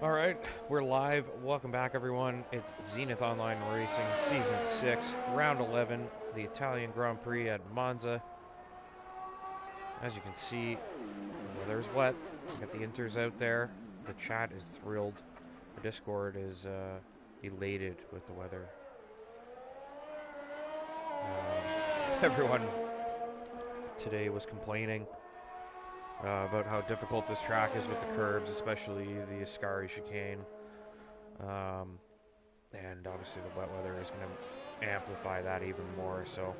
Alright, we're live. Welcome back, everyone. It's Zenith Online Racing, Season 6, Round 11, the Italian Grand Prix at Monza. As you can see, the weather's wet. Got the Inters out there. The chat is thrilled. The Discord is elated with the weather. Everyone today was complaining about how difficult this track is with the curbs, especially the Ascari chicane. And obviously the wet weather is going to amplify that even more, so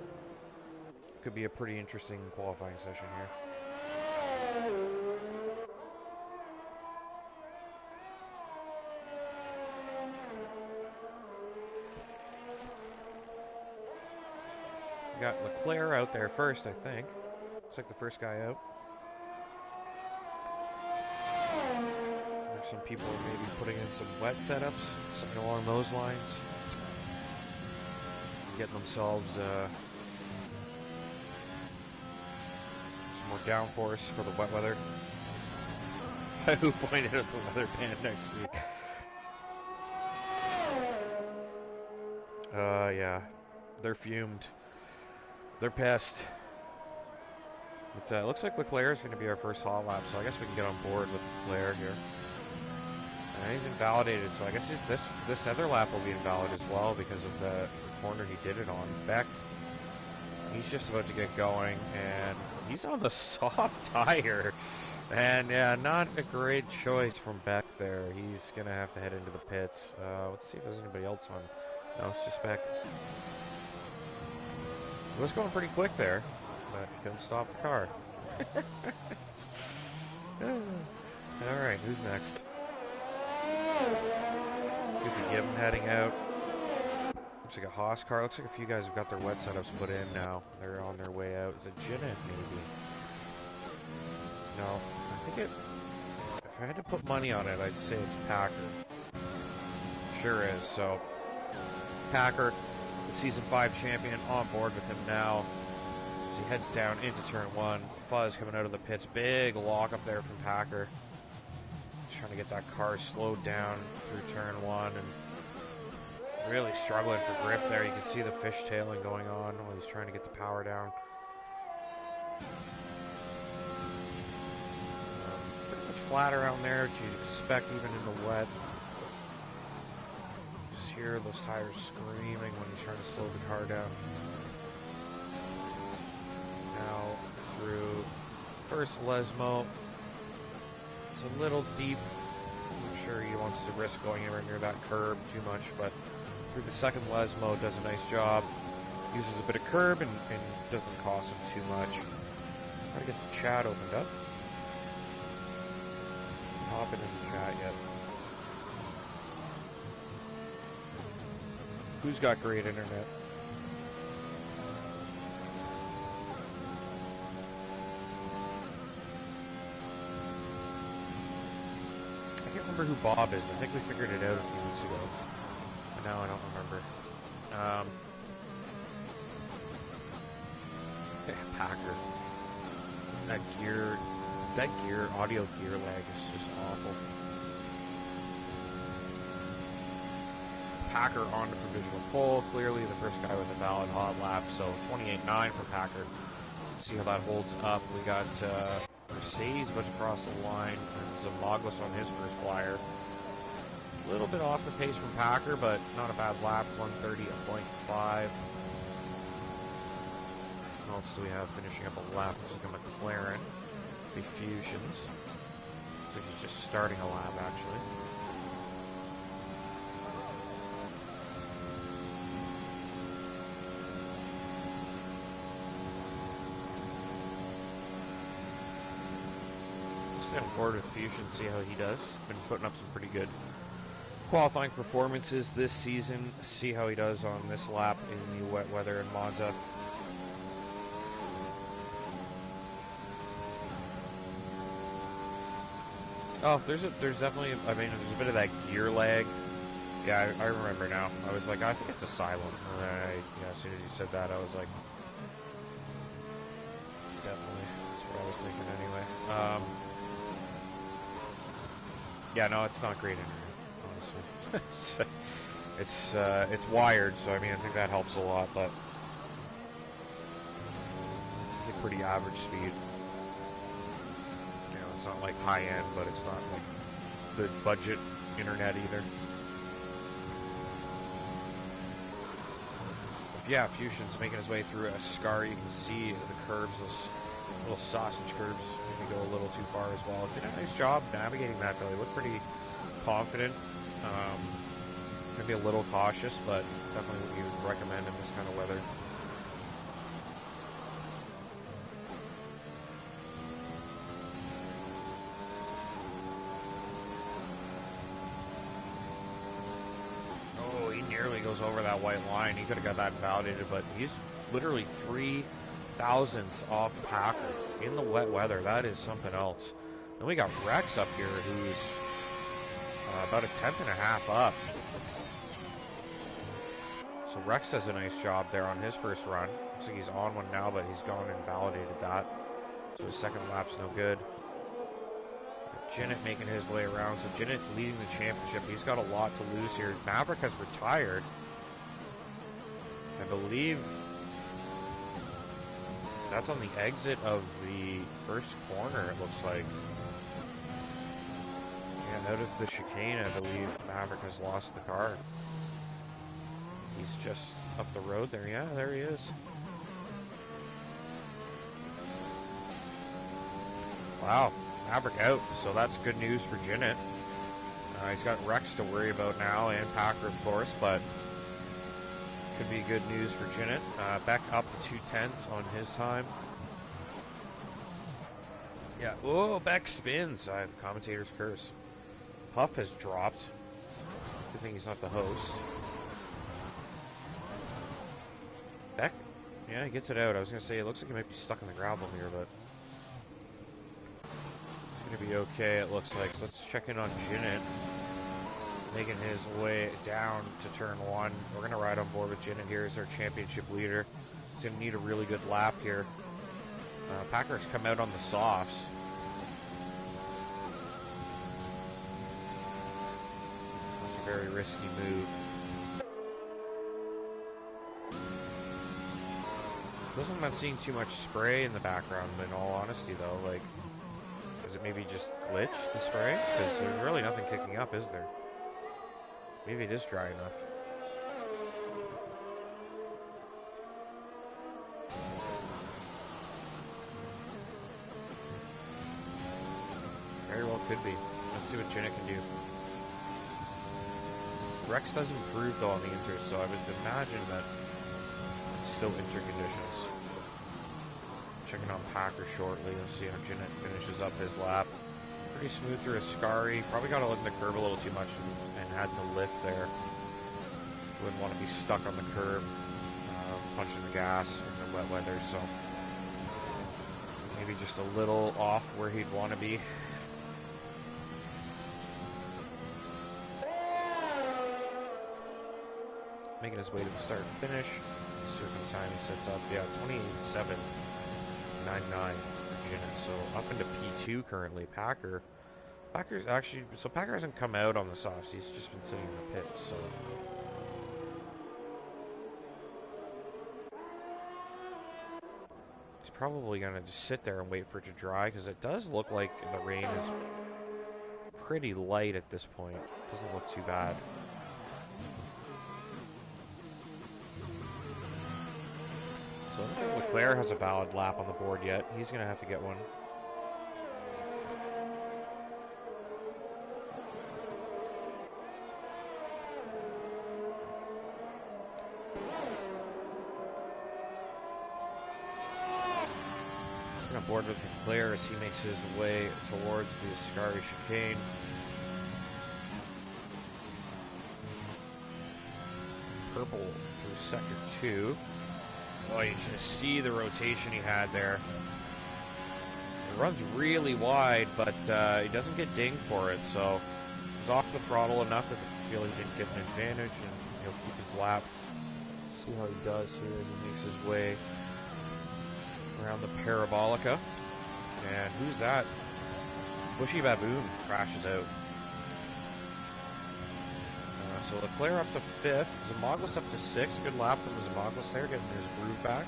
could be a pretty interesting qualifying session here. We got Leclerc out there first, I think. Looks like the first guy out. Some people are maybe putting in some wet setups, something along those lines. Getting themselves some more downforce for the wet weather. Who pointed at the weather pan next week? Yeah. They're fumed. They're pissed. It looks like Leclerc is going to be our first hot lap, so I guess we can get on board with Leclerc here. And he's invalidated, so I guess this other lap will be invalid as well because of the corner he did it on. Beck, he's just about to get going, and he's on the soft tire. And yeah, not a great choice from Beck there. He's going to have to head into the pits. Let's see if there's anybody else on. No, it's just Beck. It was going pretty quick there, but he couldn't stop the car. Alright, who's next? Good to give him heading out. Looks like a Haas car. Looks like a few guys have got their wet setups put in now. They're on their way out. Is it Ginette, maybe? No. I think it... If I had to put money on it, I'd say it's Packer. Sure is. So, Packer, the Season 5 champion, on board with him now. As he heads down into Turn 1. Fuzz coming out of the pits. Big lock up there from Packer. Trying to get that car slowed down through Turn 1 and really struggling for grip there. You can see the fishtailing going on while he's trying to get the power down. Pretty much flat around there, which you'd expect even in the wet. Just hear those tires screaming when he's trying to slow the car down. Now through first Lesmo. It's a little deep. I'm not sure he wants to risk going anywhere near that curb too much, but through the second Lesmo does a nice job. Uses a bit of curb and doesn't cost him too much. Try to get the chat opened up. Popping in the chat yet. Who's got great internet? I can't remember who Bob is. I think we figured it out a few weeks ago. But now I don't remember. Yeah, Packer. That audio gear lag is just awful. Packer on the provisional pole. Clearly the first guy with a valid hot lap. So 28.9 for Packer. See how that holds up. We got Mercedes about to cross the line. Zamaglis on his first flyer. A little bit off the pace from Packer, but not a bad lap. 130.5. What else do we have finishing up a lap? Looks like a McLaren. The Fusions. So he's just starting a lap, actually. Stand forward with Fusion, see how he does. Been putting up some pretty good qualifying performances this season. See how he does on this lap in the wet weather in Monza. Oh, there's definitely, I mean, there's a bit of that gear lag. Yeah, I remember now. I was like, I think it's a silent. And then as soon as you said that, I was like, definitely. That's what I was thinking anyway. Yeah, no, it's not great internet, honestly. It's wired, so I mean, I think that helps a lot, but it's a pretty average speed. You know, it's not like high end, but it's not like the budget internet either. Yeah, Fusion's making his way through a scar. You can see the curves, those little sausage curves, maybe go a little too far as well. Did a nice job navigating that, though. He looked pretty confident. Maybe a little cautious, but definitely what you would recommend in this kind of weather. Oh, he nearly goes over that white line. He could have got that validated, but he's literally 3 thousandths off Packer in the wet weather. That is something else. Then we got Rex up here, who's about a 10th and a half up. So Rex does a nice job there on his first run. Looks like he's on one now, but he's gone and validated that. So his second lap's no good. Jinnit making his way around. So Jinnit leading the championship. He's got a lot to lose here. Maverick has retired. I believe that's on the exit of the first corner, it looks like. Yeah, out of the chicane, I believe Maverick has lost the car. He's just up the road there. Yeah, there he is. Wow, Maverick out, so that's good news for Jinnit. He's got Rex to worry about now, and Packer, of course, but could be good news for Jinnit. Beck up to 2/10 on his time. Yeah, oh, Beck spins. The commentator's curse. Puff has dropped. Good thing he's not the host. Beck, yeah, he gets it out. I was going to say, it looks like he might be stuck in the gravel here, but it's going to be okay, it looks like. So let's check in on Jinnit, making his way down to turn one. We're going to ride on board with Jinnit here as our championship leader. He's going to need a really good lap here. Packer's come out on the softs. That's a very risky move. Looks like I'm not seeing too much spray in the background, in all honesty, though. Like, does it maybe just glitch, the spray? Because there's really nothing kicking up, is there? Maybe it is dry enough. Very well could be. Let's see what Jinnit can do. Rex does improve, though, on the inter, so I would imagine that it's still inter conditions. Checking on Packer shortly. Let's see how Jinnit finishes up his lap. Pretty smooth through a Scary. Probably got to look in the curb a little too much and had to lift there. Wouldn't want to be stuck on the curb, punching the gas in the wet weather, so maybe just a little off where he'd want to be. Making his way to the start and finish. Circling time he sets up, yeah, 28.799 for Jinnit. So up into P2 currently. Packer's actually, so Packer hasn't come out on the softs. He's just been sitting in the pits. So he's probably gonna just sit there and wait for it to dry, because it does look like the rain is pretty light at this point. Doesn't look too bad. So I don't think Leclerc has a valid lap on the board yet. He's going to have to get one. He's on board with Leclerc as he makes his way towards the Ascari chicane. Purple through sector 2. Oh, you can see the rotation he had there. It runs really wide, but he doesn't get dinged for it, so he's off the throttle enough that I feel he didn't get an advantage, and he'll keep his lap. See how he does here as he makes his way around the Parabolica. And who's that? Bushy Baboon crashes out. So Leclerc up to 5th. Zimaglis up to 6th. Good lap from Zimaglis there, getting his groove back.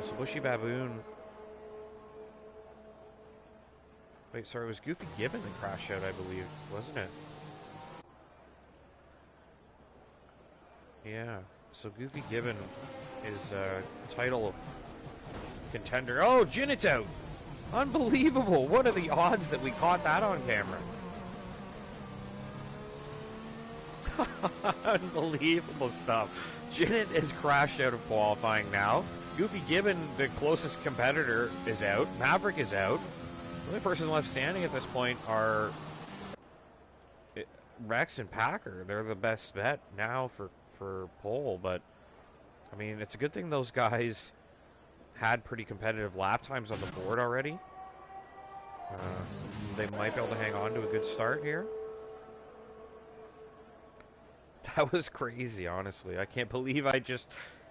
So Bushy Baboon. Wait, sorry, it was Goofy Gibbon that crashed out, I believe, wasn't it? Yeah. So Goofy Gibbon is title contender. Oh, Jinnet's out! Unbelievable! What are the odds that we caught that on camera? Unbelievable stuff. Jinnet has crashed out of qualifying now. Goofy Gibbon, the closest competitor, is out. Maverick is out. The only person left standing at this point are Rex and Packer. They're the best bet now for pole, but I mean, it's a good thing those guys had pretty competitive lap times on the board already. They might be able to hang on to a good start here. That was crazy, honestly. I can't believe I just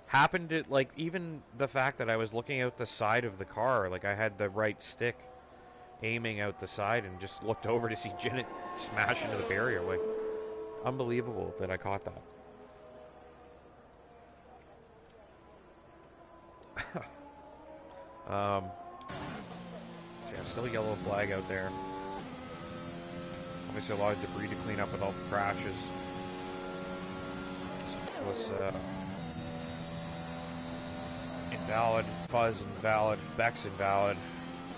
happened to, like, even the fact that I was looking out the side of the car, like I had the right stick aiming out the side and just looked over to see Jinnett smash into the barrier. Like, unbelievable that I caught that. So yeah, still a yellow flag out there. Obviously a lot of debris to clean up with all the crashes. So it was invalid, Fuzz invalid, Bex invalid.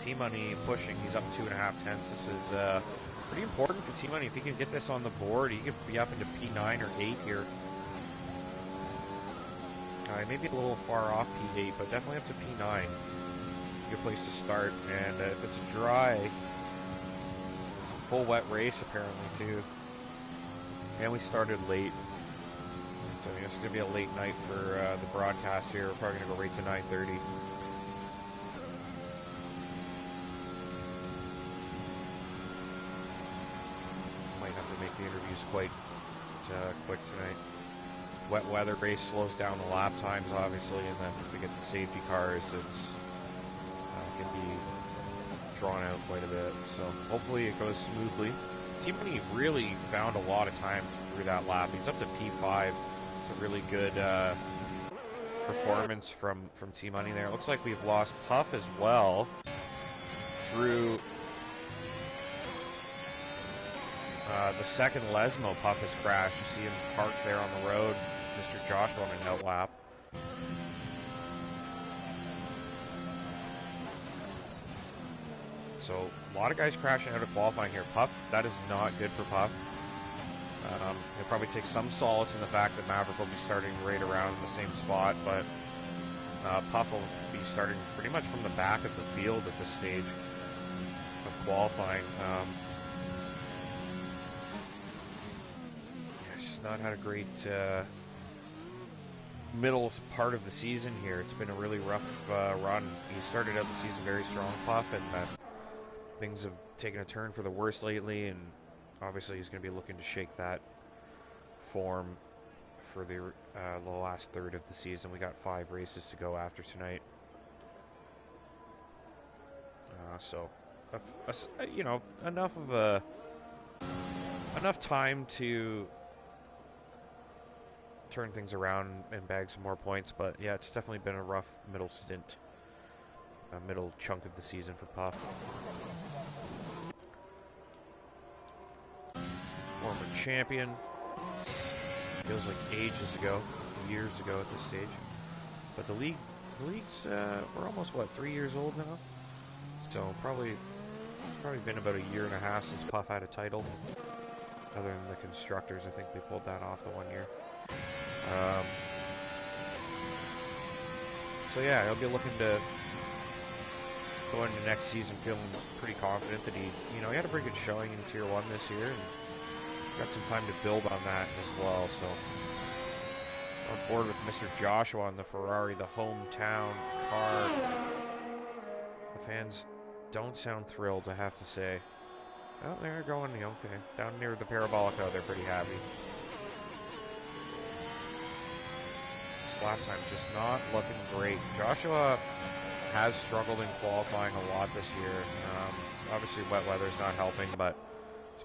T-Money pushing, he's up 2.5 tenths. This is pretty important for T-Money. If he can get this on the board, he could be up into P9 or 8 here. Maybe a little far off P8, but definitely up to P9. Good place to start. And if it's dry, full wet race apparently too. And we started late. So I guess it's going to be a late night for the broadcast here. We're probably going to go right to 9:30. Might have to make the interviews quite quick tonight. Wet weather race slows down the lap times, obviously, and then if we get the safety cars, it's can be drawn out quite a bit. So hopefully it goes smoothly. T-Money really found a lot of time through that lap. He's up to P5. It's a really good performance from T-Money there. It looks like we've lost Puff as well through the second Lesmo. Puff has crashed. You see him parked there on the road. Mr. Josh running out lap. So a lot of guys crashing out of qualifying here. Puff, that is not good for Puff. He'll probably take some solace in the fact that Maverick will be starting right around the same spot, but Puff will be starting pretty much from the back of the field at this stage of qualifying. Just not had a great middle part of the season here. It's been a really rough run. He started out the season very strong, Puff, and things have taken a turn for the worse lately, and obviously he's going to be looking to shake that form for the last third of the season. We got 5 races to go after tonight. So, you know, enough time to turn things around and bag some more points. But yeah, it's definitely been a rough middle stint, a middle chunk of the season for Puff. Former champion. Feels like ages ago, years ago at this stage. But the league's we're almost what, 3 years old now. So probably been about a year and a half since Puff had a title. Other than the constructors, I think we pulled that off the 1 year. So yeah, he'll be looking to go into next season feeling pretty confident that he had a pretty good showing in Tier 1 this year, and got some time to build on that as well. So on board with Mr. Joshua on the Ferrari, the hometown car. The fans don't sound thrilled, I have to say. Oh, they're going, okay. Down near the Parabolica, they're pretty happy. This lap time just not looking great. Joshua has struggled in qualifying a lot this year. Obviously wet weather's not helping, but he's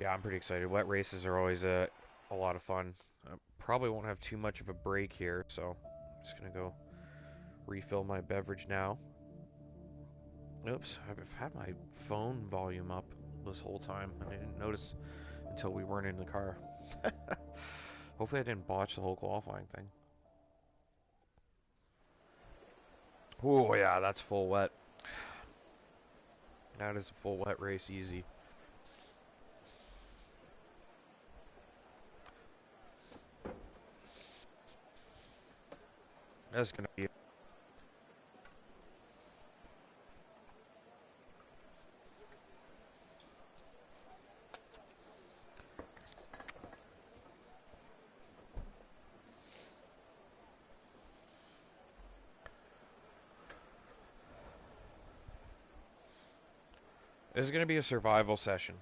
Yeah, I'm pretty excited. Wet races are always a lot of fun. I probably won't have too much of a break here, so I'm just gonna go refill my beverage now. Oops, I've had my phone volume up this whole time. I didn't notice until we weren't in the car. Hopefully I didn't botch the whole qualifying thing. Oh yeah, that's full wet. That is a full wet race, easy. That's gonna be. This is gonna be a survival session,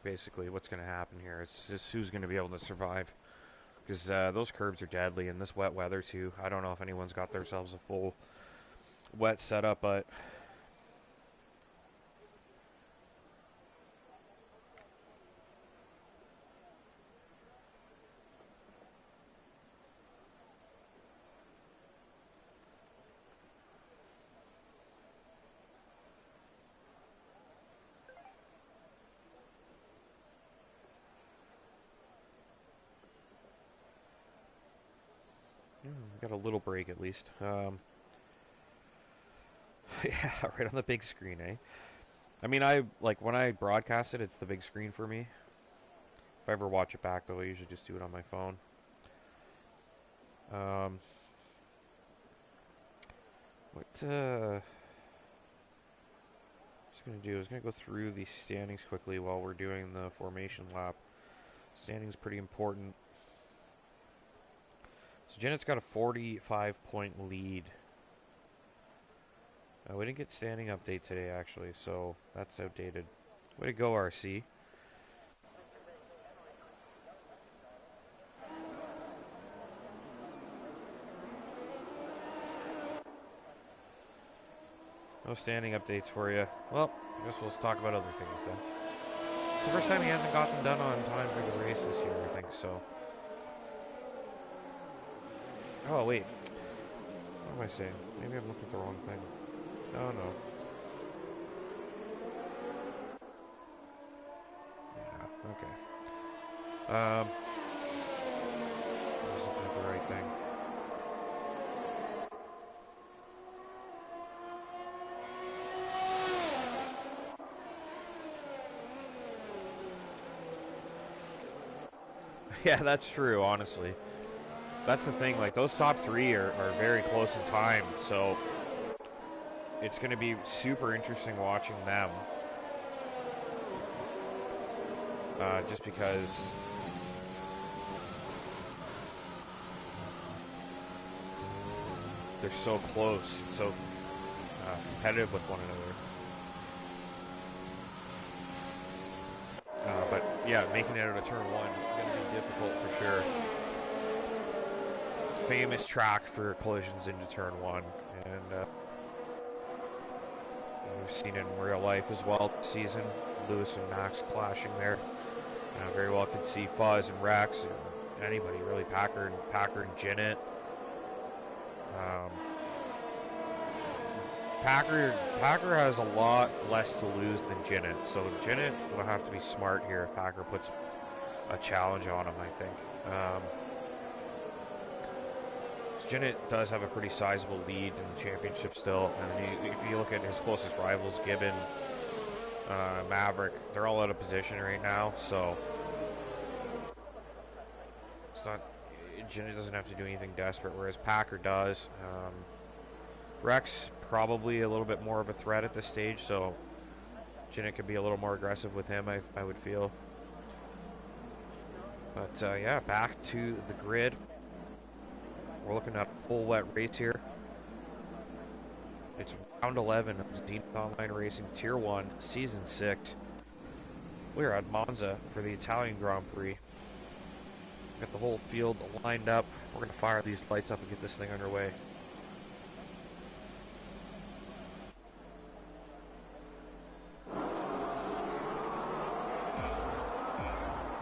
basically. What's gonna happen here? It's just who's gonna be able to survive, because those curbs are deadly in this wet weather too. I don't know if anyone's got themselves a full wet setup, but got a little break at least. Yeah, right on the big screen, eh? I mean, I like when I broadcast it, it's the big screen for me. If I ever watch it back, though, I usually just do it on my phone. What I'm just gonna do is gonna go through the standings quickly while we're doing the formation lap. Standings pretty important. So Janet's got a 45-point lead. We didn't get standing update today, actually, so that's outdated. Way to go, RC. No standing updates for you. Well, I guess we'll just talk about other things then. It's the first time he hasn't got them done on time for the race this year, I think, so. Oh, wait. What am I saying? Maybe I'm looking at the wrong thing. Oh, no. Yeah, okay. I was looking at the right thing. Yeah, that's true, honestly. That's the thing, like, those top three are very close in time, so it's going to be super interesting watching them. Just because they're so close, so competitive with one another. But yeah, making it out of turn one is going to be difficult for sure. Famous track for collisions into turn one, and we've seen it in real life as well this season. Lewis and Max clashing there. Very well could see Fuzz and Rex and anybody really. Packer and Jinnit. Packer has a lot less to lose than Jinnit, so Jinnit will have to be smart here if Packer puts a challenge on him, I think. Jinnit does have a pretty sizable lead in the championship still, and if you look at his closest rivals, Gibbon, Maverick, they're all out of position right now, so it's not. Jinnit doesn't have to do anything desperate, whereas Packer does. Rex probably a little bit more of a threat at this stage, so Jinnit could be a little more aggressive with him, I would feel. But yeah, back to the grid. We're looking at a full wet race here. It's round 11 of Zenith Online Racing Tier 1, Season 6. We're at Monza for the Italian Grand Prix. Got the whole field lined up. We're going to fire these lights up and get this thing underway.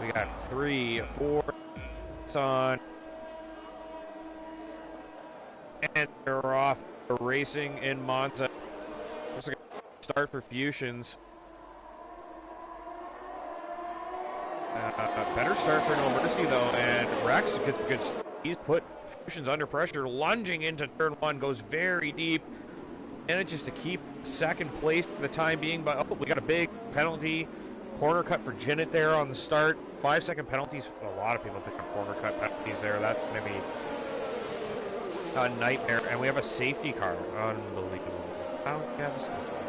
We got 3, 4 on. And they're off racing in Monza. Looks like a start for Fusions. Better start for No Mercy though, and Rex gets a good. He's put Fusions under pressure, lunging into turn 1, goes very deep, manages to keep second place for the time being. But oh, we got a big penalty, corner cut for Zenith there on the start. 5-second penalties. A lot of people pick up corner cut penalties there. That's gonna be a nightmare. And we have a safety car. Unbelievable. How do you have a safety car?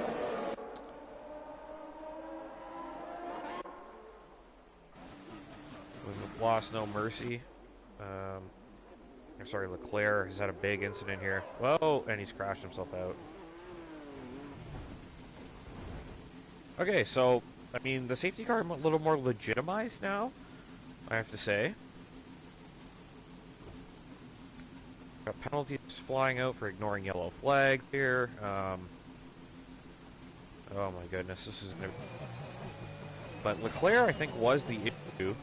We've lost No Mercy. I'm sorry, Leclerc has had a big incident here. Whoa, and he's crashed himself out. Okay, so, I mean, the safety car is a little more legitimized now, I have to say. Got penalties flying out for ignoring yellow flag here. Oh my goodness, this is gonna... But Leclerc, I think, was the issue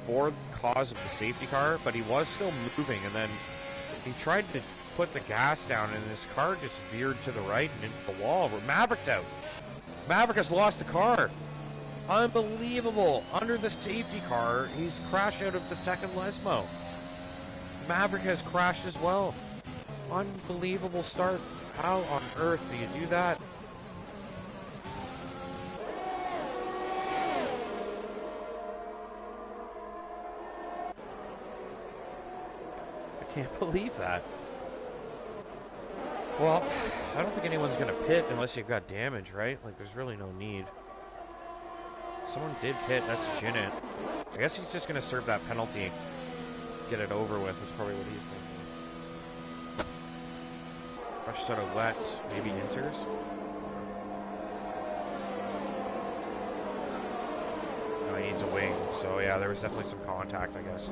for the cause of the safety car, but he was still moving, and then he tried to put the gas down, and his car just veered to the right and into the wall. Where Maverick's out. Maverick has lost the car. Unbelievable. Under the safety car, he's crashed out of the second Lesmo. Maverick has crashed as well. Unbelievable start. How on earth do you do that? I can't believe that. Well, I don't think anyone's going to pit unless you've got damage, right? Like, there's really no need. Someone did pit. That's Zenith. I guess he's just going to serve that penalty. Get it over with is probably what he's thinking. Fresh set of wets. Maybe enters. No, he needs a wing. So, yeah, there was definitely some contact, I guess.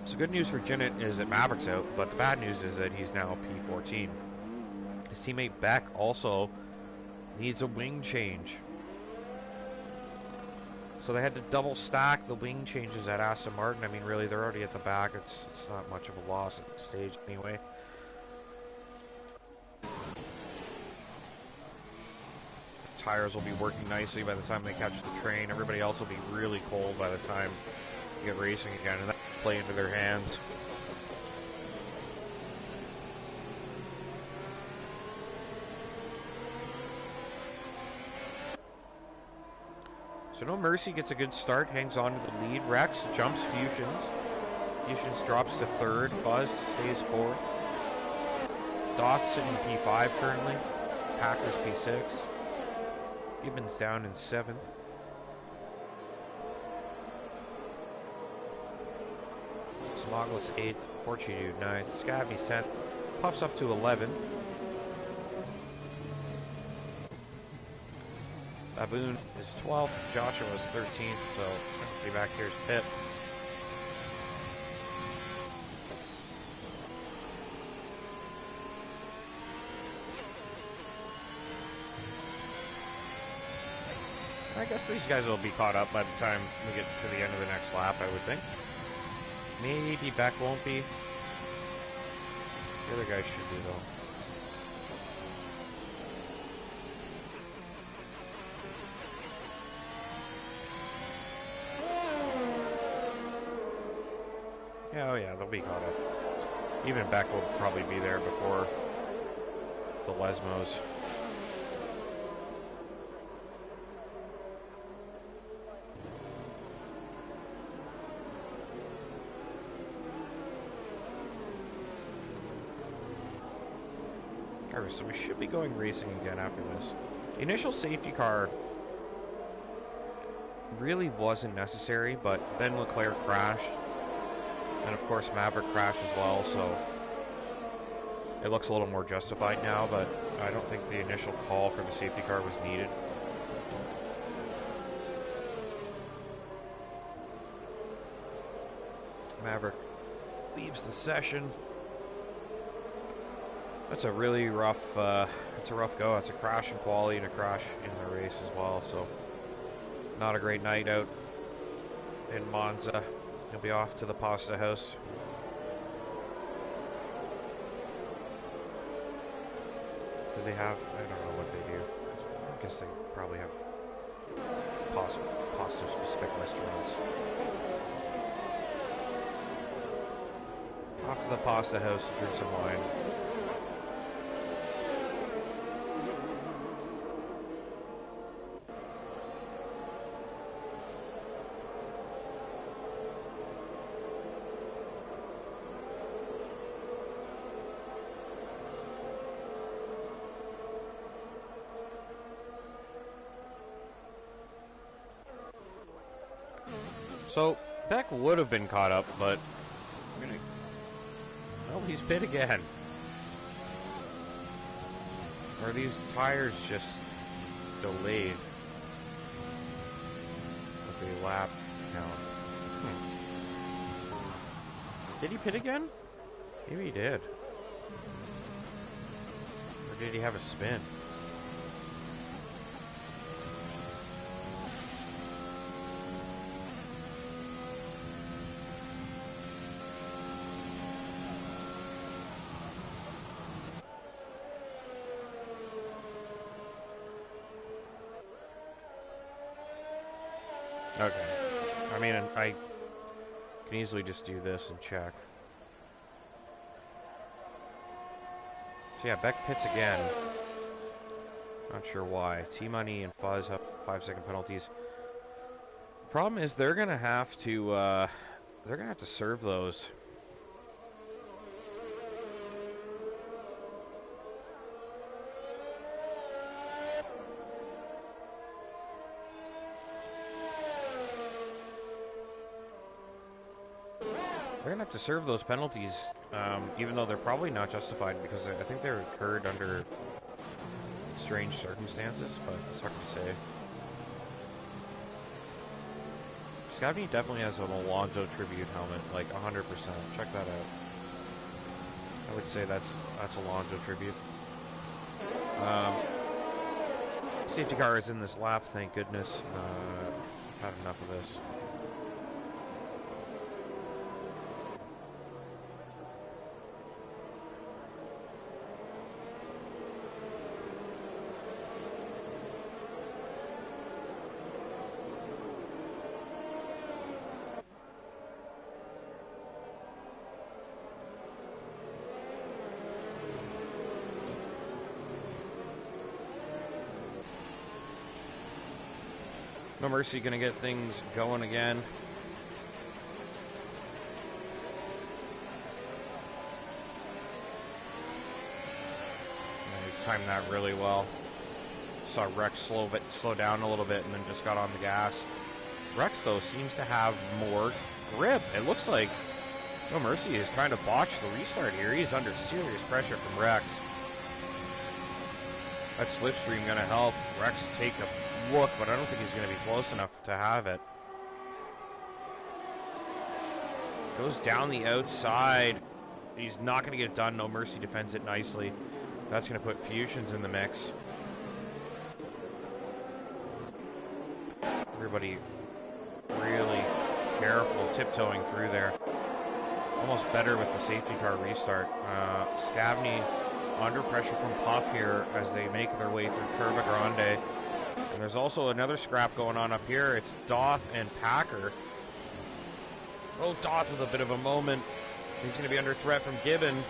So good news for Zenith is that Maverick's out, but the bad news is that he's now P14. His teammate Beck also needs a wing change. So they had to double stack the wing changes at Aston Martin. I mean, really, they're already at the back. It's not much of a loss at this stage anyway. Tires will be working nicely by the time they catch the train. Everybody else will be really cold by the time you get racing again, and that will play into their hands. So No Mercy gets a good start, hangs on to the lead. Rex jumps Fusions. Fusions drops to third. Buzz stays fourth. Doth sitting P5 currently. Packers P6. Gibbons down in 7th. Smoggless 8th. Portudude 9th. Scabby's 10th. Puffs up to 11th. Baboon is 12th. Joshua is 13th. So, be back here's Pit. I guess these guys will be caught up by the time we get to the end of the next lap, I would think. Maybe Beck won't be. The other guys should be, though. Yeah, oh yeah, they'll be caught up. Even Beck will probably be there before the Lesmos. So we should be going racing again after this. The initial safety car really wasn't necessary, but then Leclerc crashed. And of course Maverick crashed as well, so it looks a little more justified now, but I don't think the initial call for the safety car was needed. Maverick leaves the session. That's a really rough, it's a rough go. It's a crash in quality and a crash in the race as well, so not a great night out in Monza. He'll be off to the pasta house. Do they have, I don't know what they do. I guess they probably have pasta specific restaurants. Off to the pasta house to drink some wine. So, Beck would have been caught up, but well, he's pit again. Or are these tires just delayed with the lap count? Did he pit again? Maybe he did. Or did he have a spin? Okay. I mean, I can easily just do this and check. So yeah, Beck pits again. Not sure why. T-Money and Fuzz have 5-second penalties. Problem is they're gonna have to serve those. They're going to have to serve those penalties, even though they're probably not justified, because I think they're incurred under strange circumstances, but it's hard to say. Scavney definitely has an Alonso tribute helmet, like 100%. Check that out. I would say that's Alonso tribute. Safety car is in this lap, thank goodness. I've had enough of this. No Mercy gonna get things going again. He timed that really well. Saw Rex slow down a little bit and then just got on the gas. Rex though seems to have more grip. It looks like No Mercy has kind of botched the restart here. He's under serious pressure from Rex. That slipstream gonna help Rex take a look, but I don't think he's going to be close enough to have it. Goes down the outside. He's not going to get it done. No Mercy defends it nicely. That's going to put Fusions in the mix. Everybody really careful, tiptoeing through there. Almost better with the safety car restart. Scavney under pressure from Puff here as they make their way through Curva Grande. And there's also another scrap going on up here. It's Doth and Packer. Oh, Doth with a bit of a moment. He's going to be under threat from Gibbon.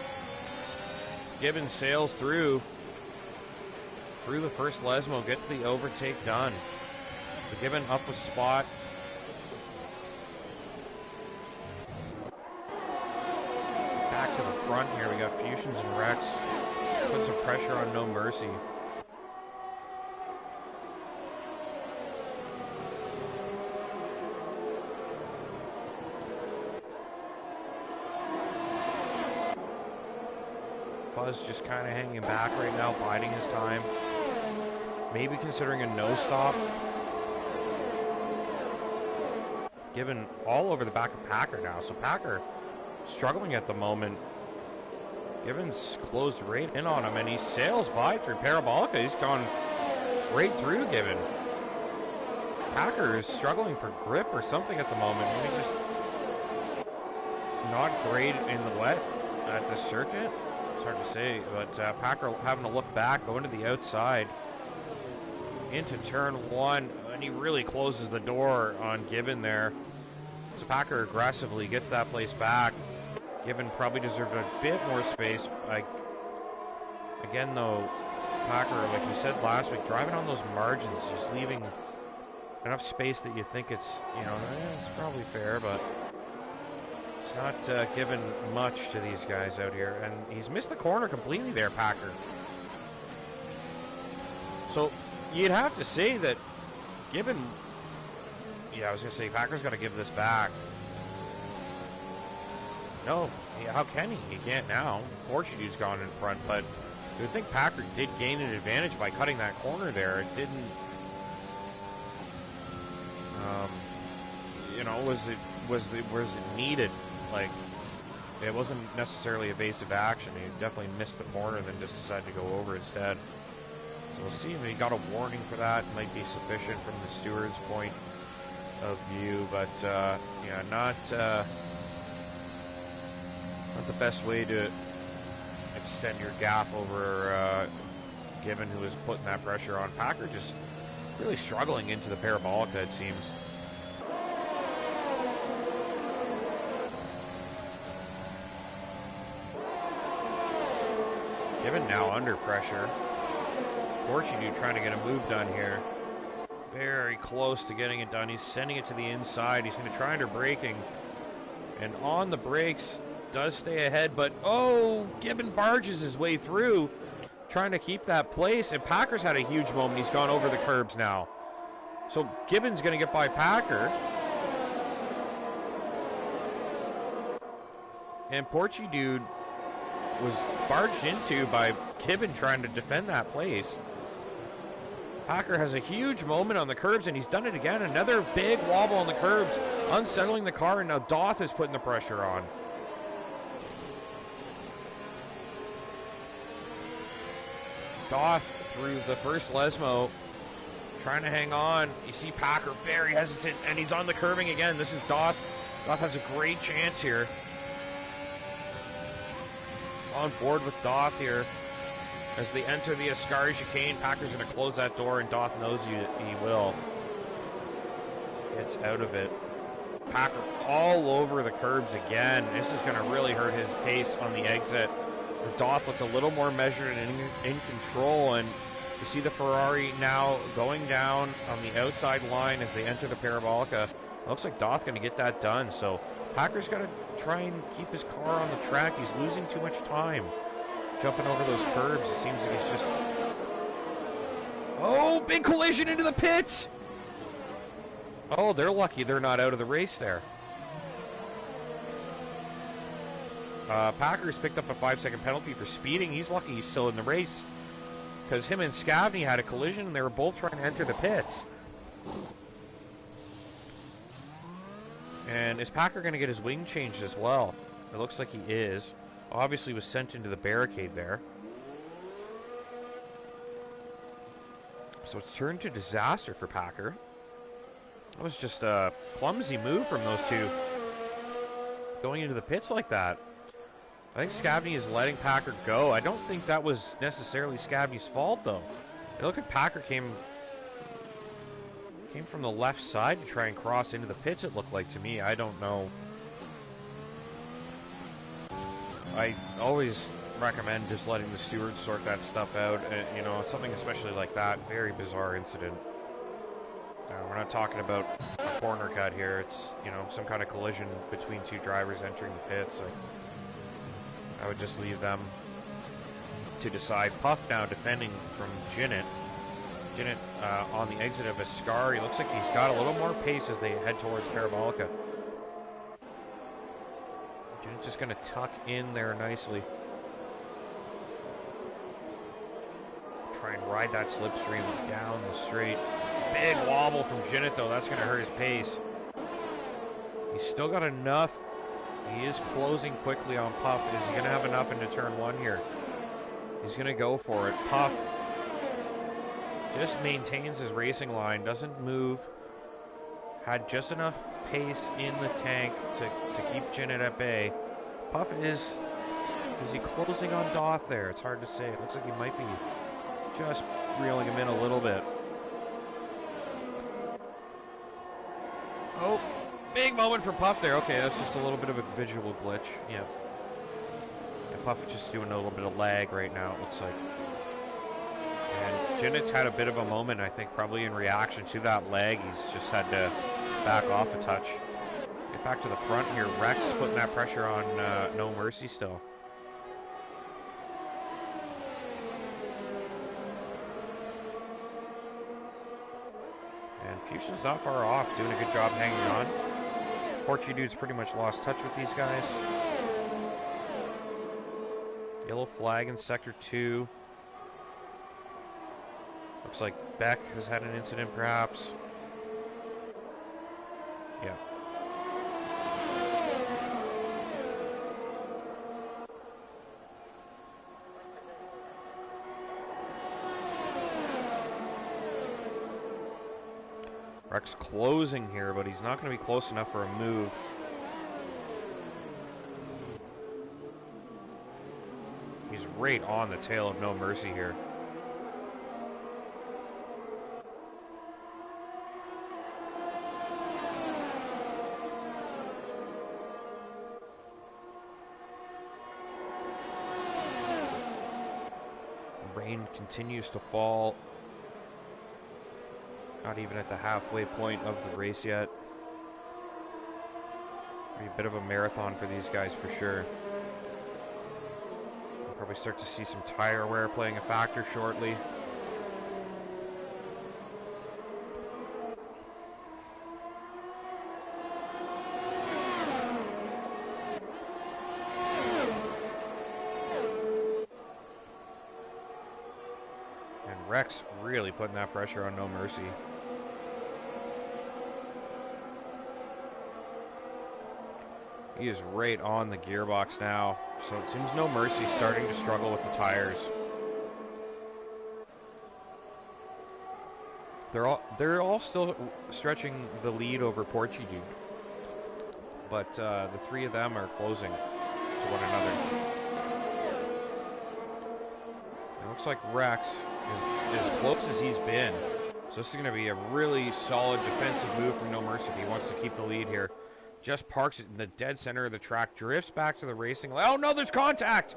Gibbon sails through the first Lesmo, gets the overtake done. So Gibbon up a spot. Back to the front here. We got Fusions and Rex. Put some pressure on No Mercy. Fuzz just kind of hanging back right now, biding his time. Maybe considering a no stop. Given all over the back of Packer now. So Packer struggling at the moment. Gibbons closed right in on him, and he sails by through Parabolica. He's gone right through Gibbon. Packer is struggling for grip or something at the moment. He's just not great in the wet at the circuit. It's hard to say, but Packer having to look back, going to the outside into turn one, and he really closes the door on Gibbon there. So Packer aggressively gets that place back. Gibbon probably deserved a bit more space. Again, though, Packer, like we said last week, driving on those margins, just leaving enough space that you think it's, you know, it's probably fair, but it's not given much to these guys out here. And he's missed the corner completely there, Packer. So you'd have to say that Gibbon, yeah, I was going to say Packer's got to give this back. No, how can he? He can't now. Portuguese gone in front, but you would think Packer did gain an advantage by cutting that corner there. It didn't, you know, was it needed? Like, it wasn't necessarily evasive action. He definitely missed the corner, then just decided to go over instead. So we'll see. He got a warning for that. Might be sufficient from the steward's point of view, but yeah, not the best way to extend your gap over Gibbon, who was putting that pressure on. Packer just really struggling into the Parabolica, it seems. Gibbon now under pressure. Portuguese trying to get a move done here. Very close to getting it done. He's sending it to the inside. He's going to try under braking. And on the brakes, does stay ahead, but oh, Gibbon barges his way through, trying to keep that place, and Packer's had a huge moment. He's gone over the curbs now. So Gibbon's going to get by Packer. And Porchy Dude was barged into by Gibbon trying to defend that place. Packer has a huge moment on the curbs, and he's done it again. Another big wobble on the curbs, unsettling the car, and now Doth is putting the pressure on. Doth through the first Lesmo, trying to hang on. You see Packer very hesitant, and he's on the curbing again. This is Doth. Doth has a great chance here. On board with Doth here. As they enter the Ascari chicane, Packer's going to close that door, and Doth knows he will. Gets out of it. Packer all over the curbs again. This is going to really hurt his pace on the exit. Doth looked a little more measured and in control, and you see the Ferrari now going down on the outside line as they enter the Parabolica. Looks like Doth going to get that done, so Packer's got to try and keep his car on the track. He's losing too much time jumping over those curbs. It seems like he's just... Oh, big collision into the pits! Oh, they're lucky they're not out of the race there. Packer's picked up a 5-second penalty for speeding. He's lucky he's still in the race, because him and Scavney had a collision, and they were both trying to enter the pits. And is Packer going to get his wing changed as well? It looks like he is. Obviously was sent into the barricade there. So it's turned to disaster for Packer. That was just a clumsy move from those two, going into the pits like that. I think Scavney is letting Packer go. I don't think that was necessarily Scavney's fault, though. It looked like Packer came from the left side to try and cross into the pits, it looked like to me. I don't know. I always recommend just letting the stewards sort that stuff out. You know, something especially like that, very bizarre incident. We're not talking about a corner cut here. It's, you know, some kind of collision between two drivers entering the pits. I would just leave them to decide. Puff now defending from Jinnit. Jinnit on the exit of Ascari. Looks like he's got a little more pace as they head towards Parabolica. Jinnit's just going to tuck in there nicely. Try and ride that slipstream down the straight. Big wobble from Jinnit, though. That's going to hurt his pace. He's still got enough He is closing quickly on Puff. Is he going to have enough into turn 1 here? He's going to go for it. Puff just maintains his racing line, doesn't move. Had just enough pace in the tank to keep Zenith at bay. Puff is he closing on Doth there? It's hard to say. It looks like he might be just reeling him in a little bit. Oh, big moment for Puff there. Okay, that's just a little bit of a visual glitch. Yeah. Puff just doing a little bit of lag right now, it looks like. And Zenith's had a bit of a moment, I think, probably in reaction to that lag. He's just had to back off a touch. Get back to the front here. Rex putting that pressure on No Mercy still. And Fuchsia's not far off, doing a good job hanging on. Porchy Dude's pretty much lost touch with these guys. Yellow flag in Sector 2. Looks like Beck has had an incident, perhaps. Yeah. Rex closing here, but he's not going to be close enough for a move. He's right on the tail of No Mercy here. Rain continues to fall. Not even at the halfway point of the race yet. Be a bit of a marathon for these guys for sure. We'll probably start to see some tire wear playing a factor shortly. And Rex really putting that pressure on No Mercy. He is right on the gearbox now, so it seems No Mercy starting to struggle with the tires. They're all still stretching the lead over Porchy Dude, but the three of them are closing to one another. It looks like Rex is as close as he's been, so this is going to be a really solid defensive move from No Mercy if he wants to keep the lead here. Just parks it in the dead center of the track, drifts back to the racing line. Oh no, there's contact!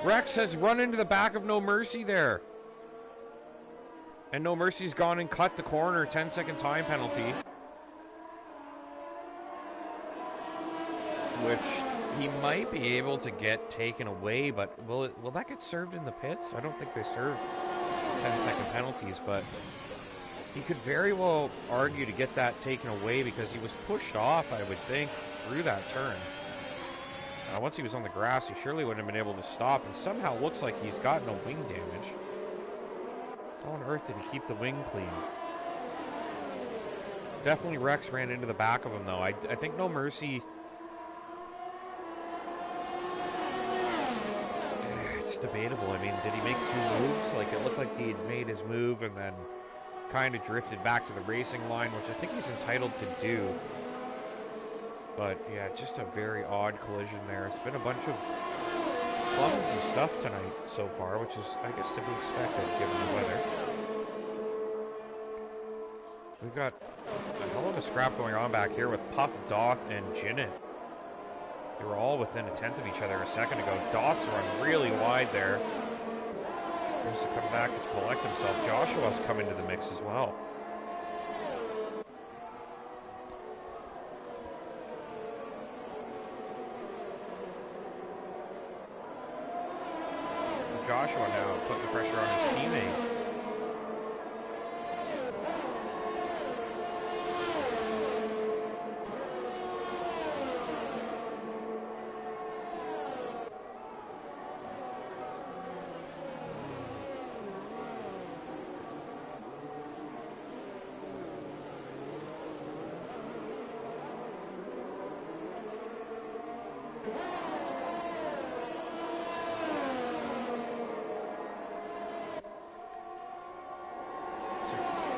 Rex has run into the back of No Mercy there. And No Mercy's gone and cut the corner, 10-second time penalty. Which he might be able to get taken away, but will that get served in the pits? I don't think they serve 10-second penalties, but he could very well argue to get that taken away because he was pushed off, I would think, through that turn. Once he was on the grass, he surely wouldn't have been able to stop, and somehow looks like he's got no wing damage. How on earth did he keep the wing clean? Definitely Rex ran into the back of him, though. I think No Mercy... It's debatable. I mean, did he make two moves? Like, it looked like he had made his move and then kind of drifted back to the racing line, which I think he's entitled to do. But yeah, just a very odd collision there. It's been a bunch of clumsy stuff tonight so far, which is, I guess, to be expected given the weather. We've got a hell of a scrap going on back here with Puff, Doth, and Zenith. They were all within a tenth of each other a second ago. Doth's run really wide there. Has to come back to collect himself. Joshua's come into the mix as well. Joshua now putting the pressure on his teammate.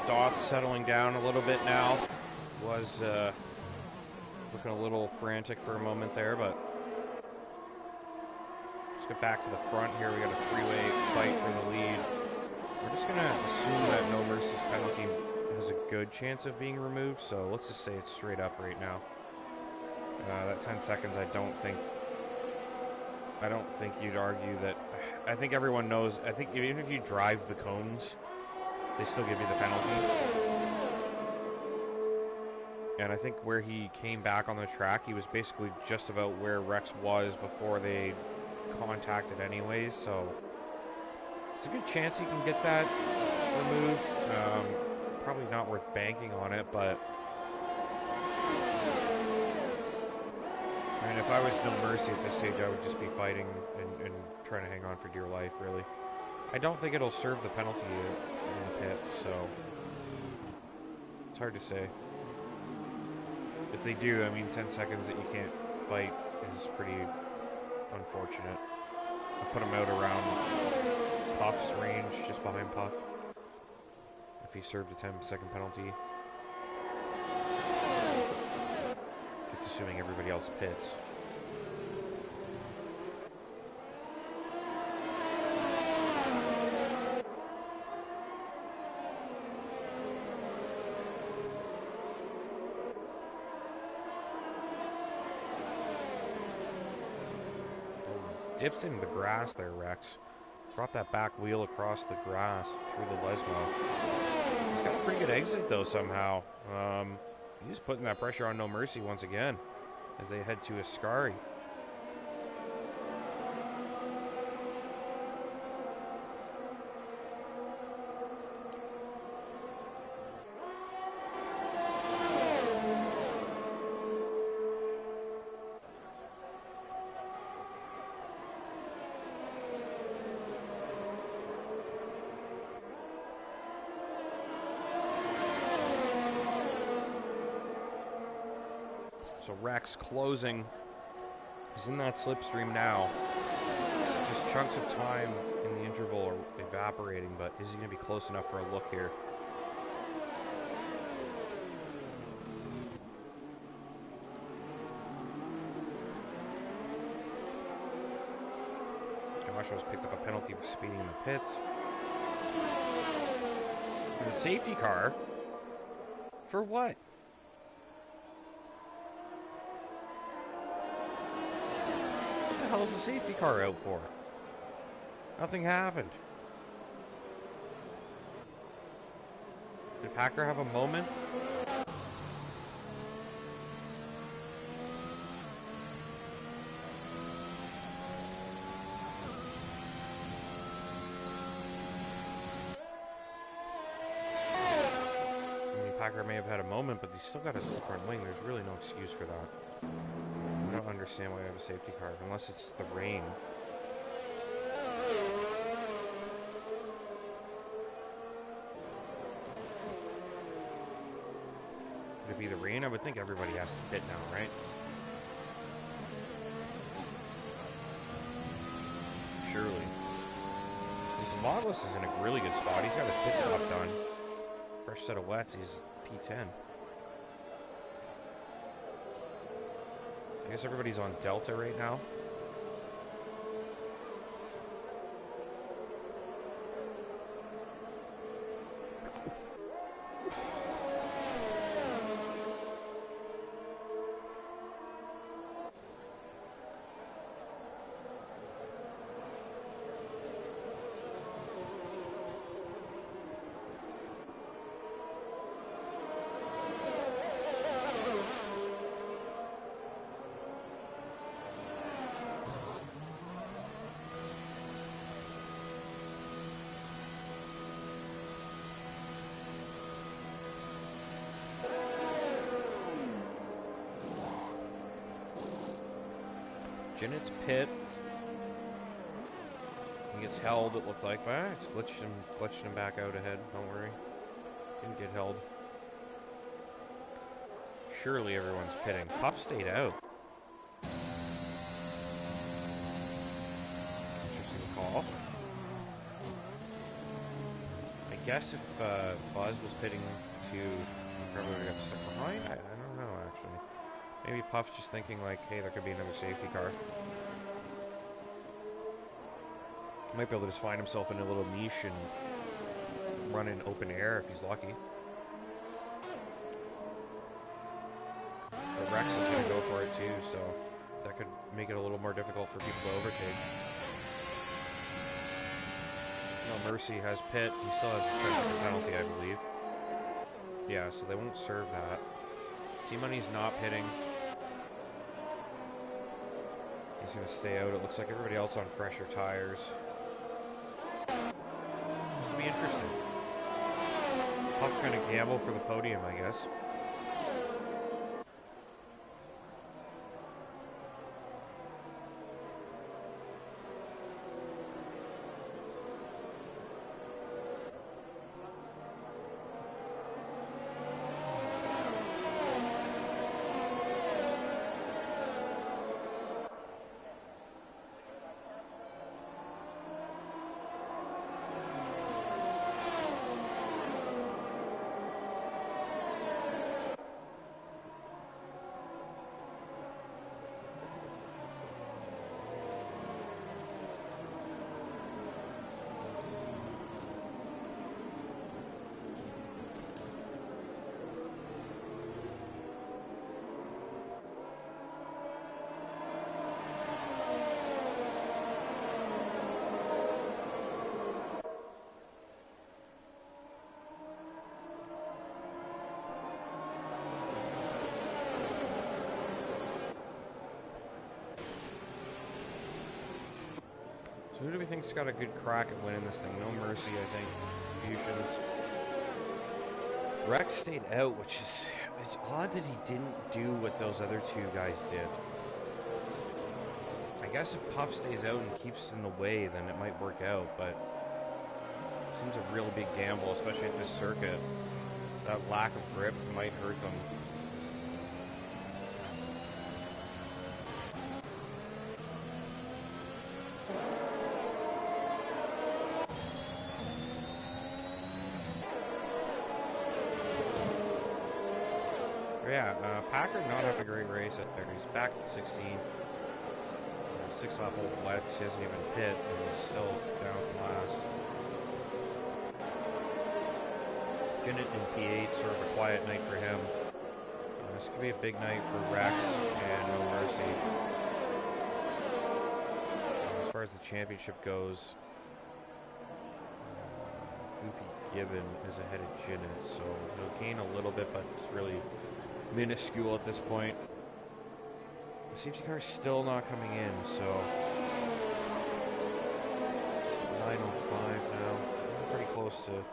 dots settling down a little bit now. Was looking a little frantic for a moment there, but let's get back to the front here. We got a three-way fight for the lead. We're just going to assume that No Mercy's penalty has a good chance of being removed, so let's just say it's straight up right now. That 10 seconds, I don't think you'd argue that. I think everyone knows. I think even if you drive the cones, they still give you the penalty. And I think where he came back on the track, he was basically just about where Rex was before they contacted anyways, so it's a good chance he can get that removed. Probably not worth banking on it, but I mean, if I was No Mercy at this stage, I would just be fighting and trying to hang on for dear life, really. I don't think it'll serve the penalty in the pits, so it's hard to say. If they do, I mean, 10 seconds that you can't fight is pretty unfortunate. I put him out around Puff's range, just behind Puff, if he served a 10-second penalty. It's assuming everybody else pits. Dips into the grass there, Rex. Drop that back wheel across the grass through the Lesmo. He's got a pretty good exit, though, somehow. He's putting that pressure on No Mercy once again as they head to Ascari. So Rex closing. He's in that slipstream now. So just chunks of time in the interval are evaporating, but is he going to be close enough for a look here? Joshua's picked up a penalty for speeding in the pits. And a safety car? For what? What the hell is the safety car out for? Nothing happened. Did Packer have a moment? Packer may have had a moment, but he's still got a front wing. There's really no excuse for that. I don't understand why we have a safety car, unless it's the rain. Would it be the rain? I would think everybody has to pit now, right? Surely. Lawless is in a really good spot. He's got his pit stop done. Fresh set of wets, he's P10. I guess everybody's on Delta right now. Zenith's pit. He gets held, it looked like. But it's glitched him back out ahead. Don't worry. Didn't get held. Surely everyone's pitting. Puff stayed out. Interesting call. I guess if Buzz was pitting to, probably would have got stuck behind. I don't know actually. Maybe Puff's just thinking like, hey, there could be another safety car. Might be able to just find himself in a little niche and run in open air if he's lucky. But Rex is going to go for it too, so that could make it a little more difficult for people to overtake. No Mercy has pit. He still has a penalty, I believe. Yeah, so they won't serve that. T-Money's not pitting. He's going to stay out. It looks like everybody else on fresher tires. This will be interesting. Puff going to gamble for the podium, I guess. So who do we think's got a good crack at winning this thing? No Mercy, I think. Fusions. Rex stayed out, which is... It's odd that he didn't do what those other two guys did. I guess if Puff stays out and keeps in the way, then it might work out, but... It seems a real big gamble, especially at this circuit. That lack of grip might hurt them. Yeah, Packard not having a great race up there. He's back at 16. 6-lap old wets. He hasn't even hit, and he's still down last. Jinnit in P8, sort of a quiet night for him. This could be a big night for Rex and No Mercy. As far as the championship goes, Goofy Gibbon is ahead of Jinnit, so he'll gain a little bit, but it's really minuscule at this point. The safety car is still not coming in, so 9:05 now. Pretty close to.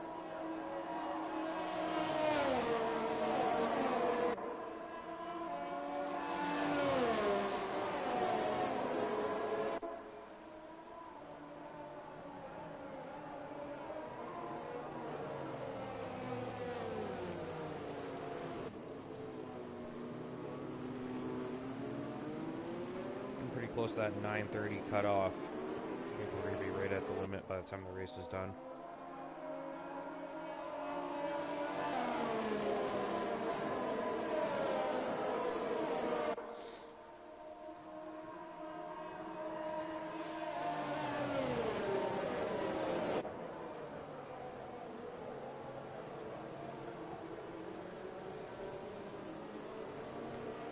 Close to that 9:30 cutoff. I think we're going to be right at the limit by the time the race is done.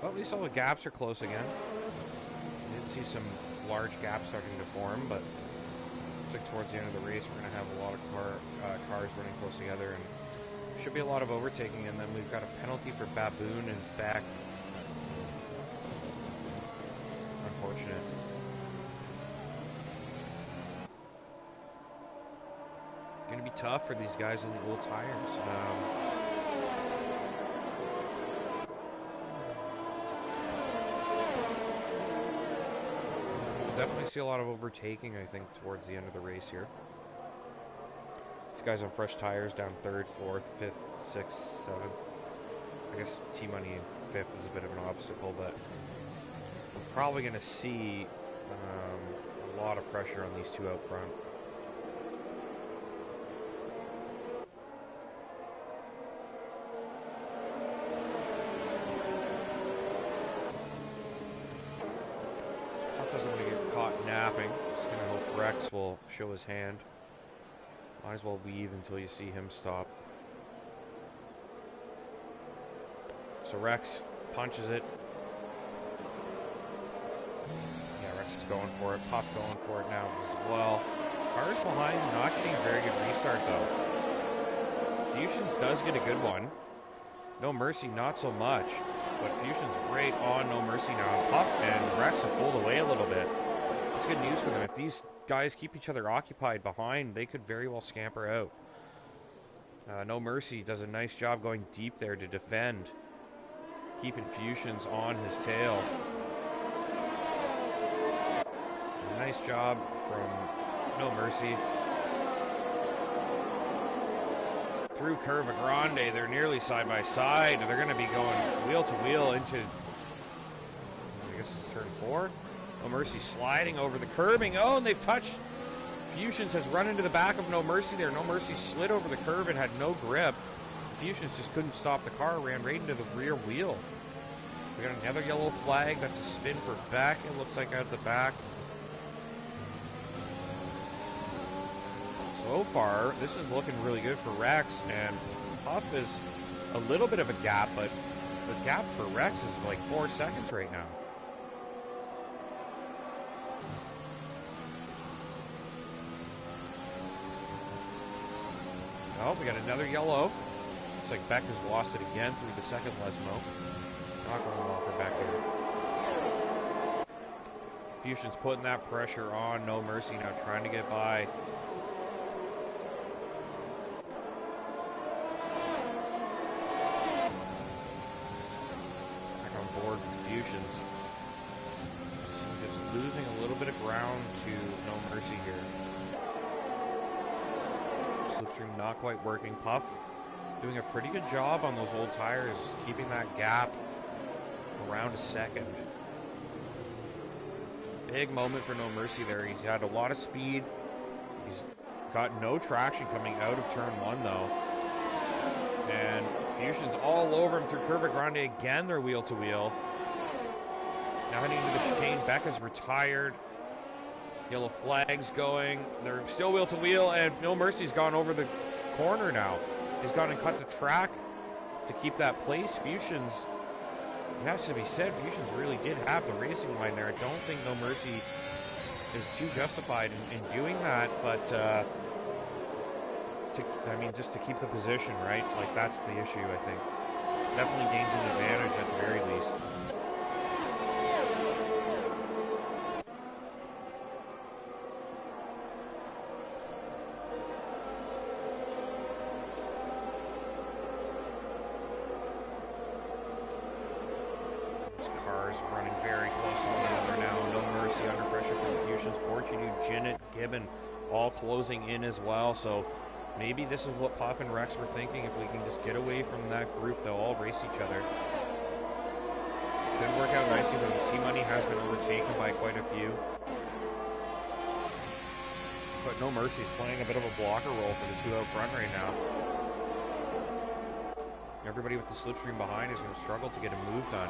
Well, at least all the gaps are close again. See some large gaps starting to form, but looks like towards the end of the race we're going to have a lot of cars running close together, and should be a lot of overtaking. And then we've got a penalty for Baboon and Beck. Unfortunate. Going to be tough for these guys in the old tires. Definitely see a lot of overtaking, I think, towards the end of the race here. These guys on fresh tires down 3rd, 4th, 5th, 6th, 7th. I guess T-Money 5th is a bit of an obstacle, but we're probably going to see a lot of pressure on these two out front. Rex will show his hand. Might as well weave until you see him stop. So Rex punches it. Yeah, Rex is going for it. Pop going for it now as well. Cars behind, not getting a very good restart though. Fusions does get a good one. No Mercy, not so much. But Fusion's right on No Mercy now. Puff and Rex have pulled away a little bit. That's good news for them. If these guys keep each other occupied behind, they could very well scamper out. No Mercy does a nice job going deep there to defend, keeping Fusions on his tail. A nice job from No Mercy. Through Curva Grande, they're nearly side by side. They're going to be going wheel to wheel into, I guess it's turn 4. No Mercy sliding over the curbing. Oh, and they've touched. Fusions has run into the back of No Mercy there. No Mercy slid over the curb and had no grip. Fusions just couldn't stop the car, ran right into the rear wheel. We got another yellow flag. That's a spin for Beck. It looks like out the back. So far, this is looking really good for Rex, and Puff is a little bit of a gap, but the gap for Rex is like 4 seconds right now. Oh, we got another yellow. Looks like Beck has lost it again through the second Lesmo. Not going well for Beck here. Fusion's putting that pressure on No Mercy now, trying to get by. Back on board with Fusions. Just losing a little bit of ground to No Mercy here. Slipstream not quite working. Puff doing a pretty good job on those old tires, keeping that gap around a second. Big moment for No Mercy there. He's had a lot of speed. He's got no traction coming out of turn 1 though. And Fusion's all over him through Curva Grande again. They're wheel to wheel. Now heading into the chicane. Becca's retired. Yellow flags going. They're still wheel to wheel, and No Mercy's gone over the corner now. He's gone and cut the track to keep that place. Fusions, it has to be said, Fusions really did have the racing line there. I don't think No Mercy is too justified in doing that, but just to keep the position, right? Like, that's the issue, I think. Definitely gains an advantage at the very least. Running very close to one another now. No Mercy under pressure from Fusions. Portuguese, Jinnit, Gibbon all closing in as well. So maybe this is what Puff and Rex were thinking. If we can just get away from that group, they'll all race each other. Didn't work out nicely, but T-Money has been overtaken by quite a few. But No Mercy's playing a bit of a blocker role for the 2 out front right now. Everybody with the slipstream behind is going to struggle to get a move done.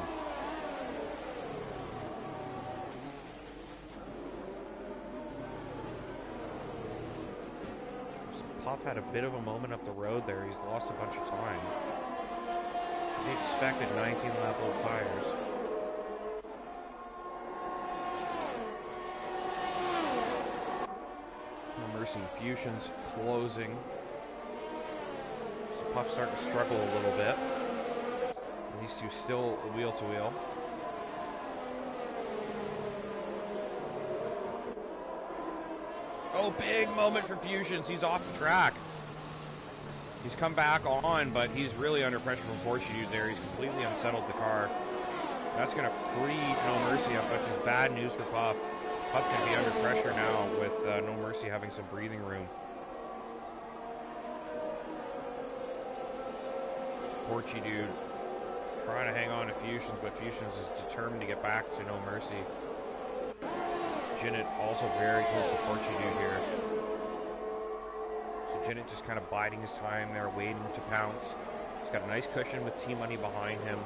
Puff had a bit of a moment up the road there. He's lost a bunch of time. He expected 19 lap old tires. No Mercy and Fusions closing. So Puff starting to struggle a little bit. And these two still wheel to wheel. Oh, big moment for Fusions. He's off the track. He's come back on, but he's really under pressure from Portuguese there. He's completely unsettled the car. That's going to free No Mercy up, which is bad news for Puff. Puff can be under pressure now with No Mercy having some breathing room. Portuguese trying to hang on to Fusions, but Fusions is determined to get back to No Mercy. Jinnit also very close to Portuguese here. So Jinnit just kind of biding his time there, waiting to pounce. He's got a nice cushion with T-Money behind him.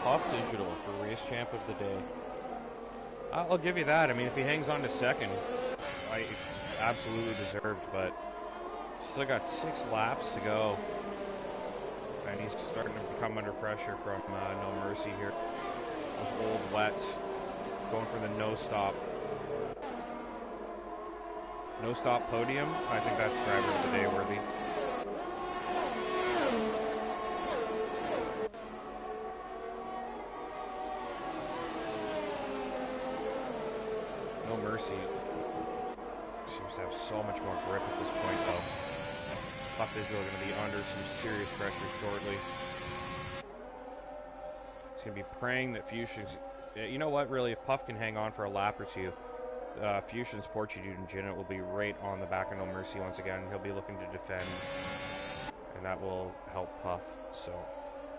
Puff Digital for race champ of the day. I'll give you that. I mean, if he hangs on to second, I absolutely deserved, but still got 6 laps to go. And he's starting to become under pressure from No Mercy here. Those old wets going for the no stop. No stop podium. I think that's driver of the day worthy. No Mercy seems to have so much more grip at this point, though. Puff Digital going to be under some serious pressure shortly. He's going to be praying that Fusion's... You know what, really, if Puff can hang on for a lap or two, Fusion's Fortitude and Jinnit will be right on the back of No Mercy once again. He'll be looking to defend, and that will help Puff. So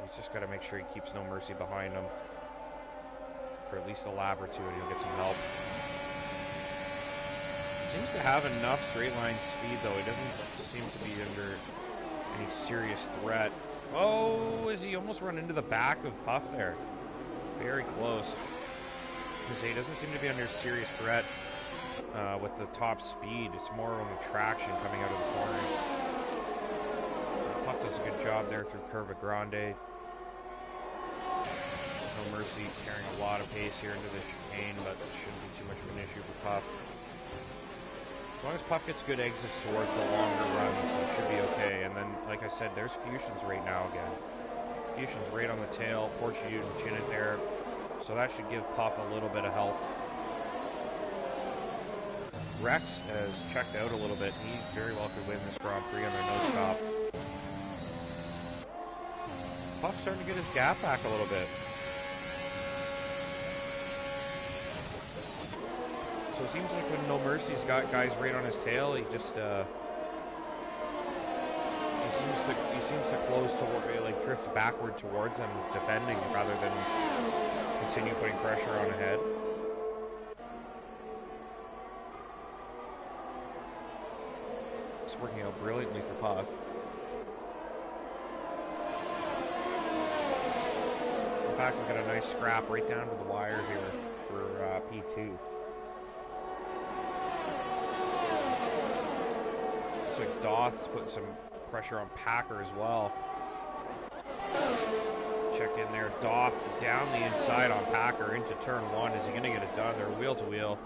he's just got to make sure he keeps No Mercy behind him for at least a lap or two, and he'll get some help. Seems to have enough straight line speed, though. He doesn't seem to be under any serious threat. Oh, is he almost run into the back of Puff there? Very close. He doesn't seem to be under serious threat with the top speed. It's more on the traction coming out of the corners. Puff does a good job there through Curva Grande. No Mercy carrying a lot of pace here into the chicane, but it shouldn't be too much of an issue for Puff. As long as Puff gets good exits towards the longer runs, it should be okay. And then, like I said, there's Fusions right now again. Fusions right on the tail, Fortitude and Jinnit there. So that should give Puff a little bit of help. Rex has checked out a little bit. He very well could win this Grand Prix on their no-stop. Puff's starting to get his gap back a little bit. So it seems like when No Mercy's got guys right on his tail, he just he seems to close toward, like drift backward towards them, defending rather than continue putting pressure on ahead. It's working out brilliantly for Puff. In fact, we've got a nice scrap right down to the wire here for P2. Looks like Doth's putting some pressure on Packer as well. Check in there. Doth down the inside on Packer into turn 1. Is he going to get it done? They're wheel to wheel.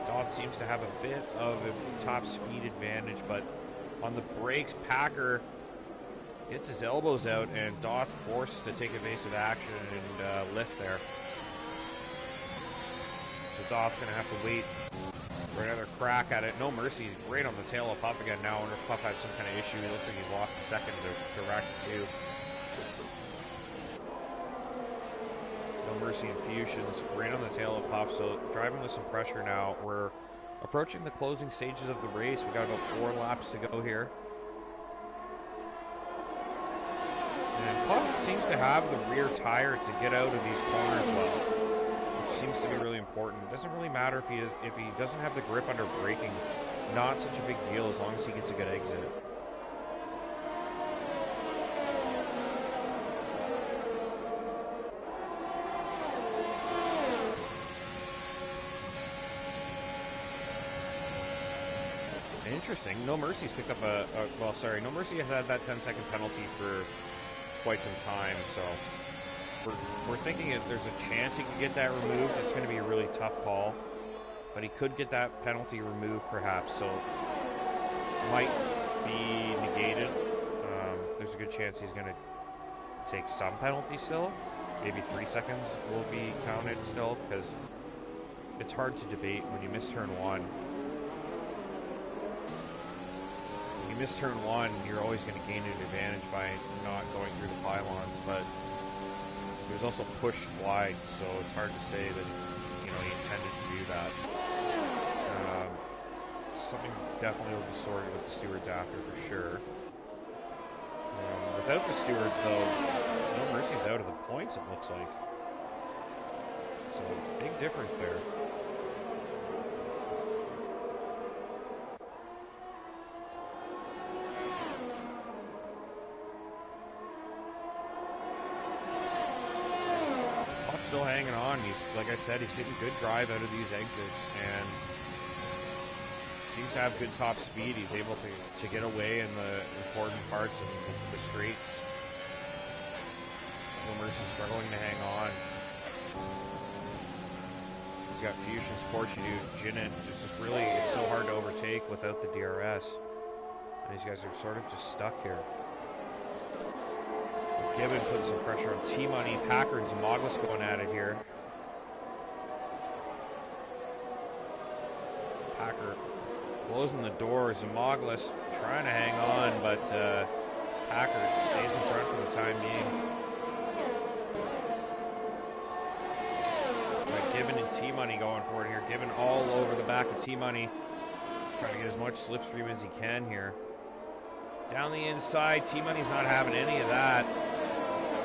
Doth seems to have a bit of a top speed advantage, but on the brakes, Packer gets his elbows out, and Doth forced to take evasive action and lift there. So Doth's going to have to wait for another crack at it. No Mercy right on the tail of Puff again now. I wonder if Puff had some kind of issue. It looks like he's lost a second to Rex too. No Mercy and Fusions right on the tail of Puff, so driving with some pressure now. We're approaching the closing stages of the race. We got about 4 laps to go here. And Puff seems to have the rear tire to get out of these corners well, which seems to be really important. It doesn't really matter if he doesn't have the grip under braking. Not such a big deal as long as he gets a good exit. Interesting. No Mercy's picked up No Mercy has had that 10-second penalty for quite some time, so we're thinking if there's a chance he could get that removed. It's going to be a really tough call, but he could get that penalty removed perhaps, so it might be negated. There's a good chance he's going to take some penalty still. Maybe 3 seconds will be counted still, because it's hard to debate when you miss turn 1. You miss turn 1, you're always going to gain an advantage by not going through the pylons, but he was also pushed wide, so it's hard to say that he intended to do that. Something definitely will be sorted with the stewards after, for sure. Without the stewards, though, No Mercy's out of the points, it looks like. So, big difference there. still hanging on. He's, like I said, he's getting good drive out of these exits and seems to have good top speed. He's able to get away in the important parts of the straights. No Mercy struggling to hang on. He's got Fusion's Portuguese, Zenith. It's just really, it's so hard to overtake without the DRS. And these guys are sort of just stuck here. Gibbon putting some pressure on T-Money. Packer and Zamoglis going at it here. Packer closing the door. Zamoglis trying to hang on, but Packer stays in front for the time being. Got Gibbon and T-Money going for it here. Gibbon all over the back of T-Money. Trying to get as much slipstream as he can here. Down the inside, T-Money's not having any of that.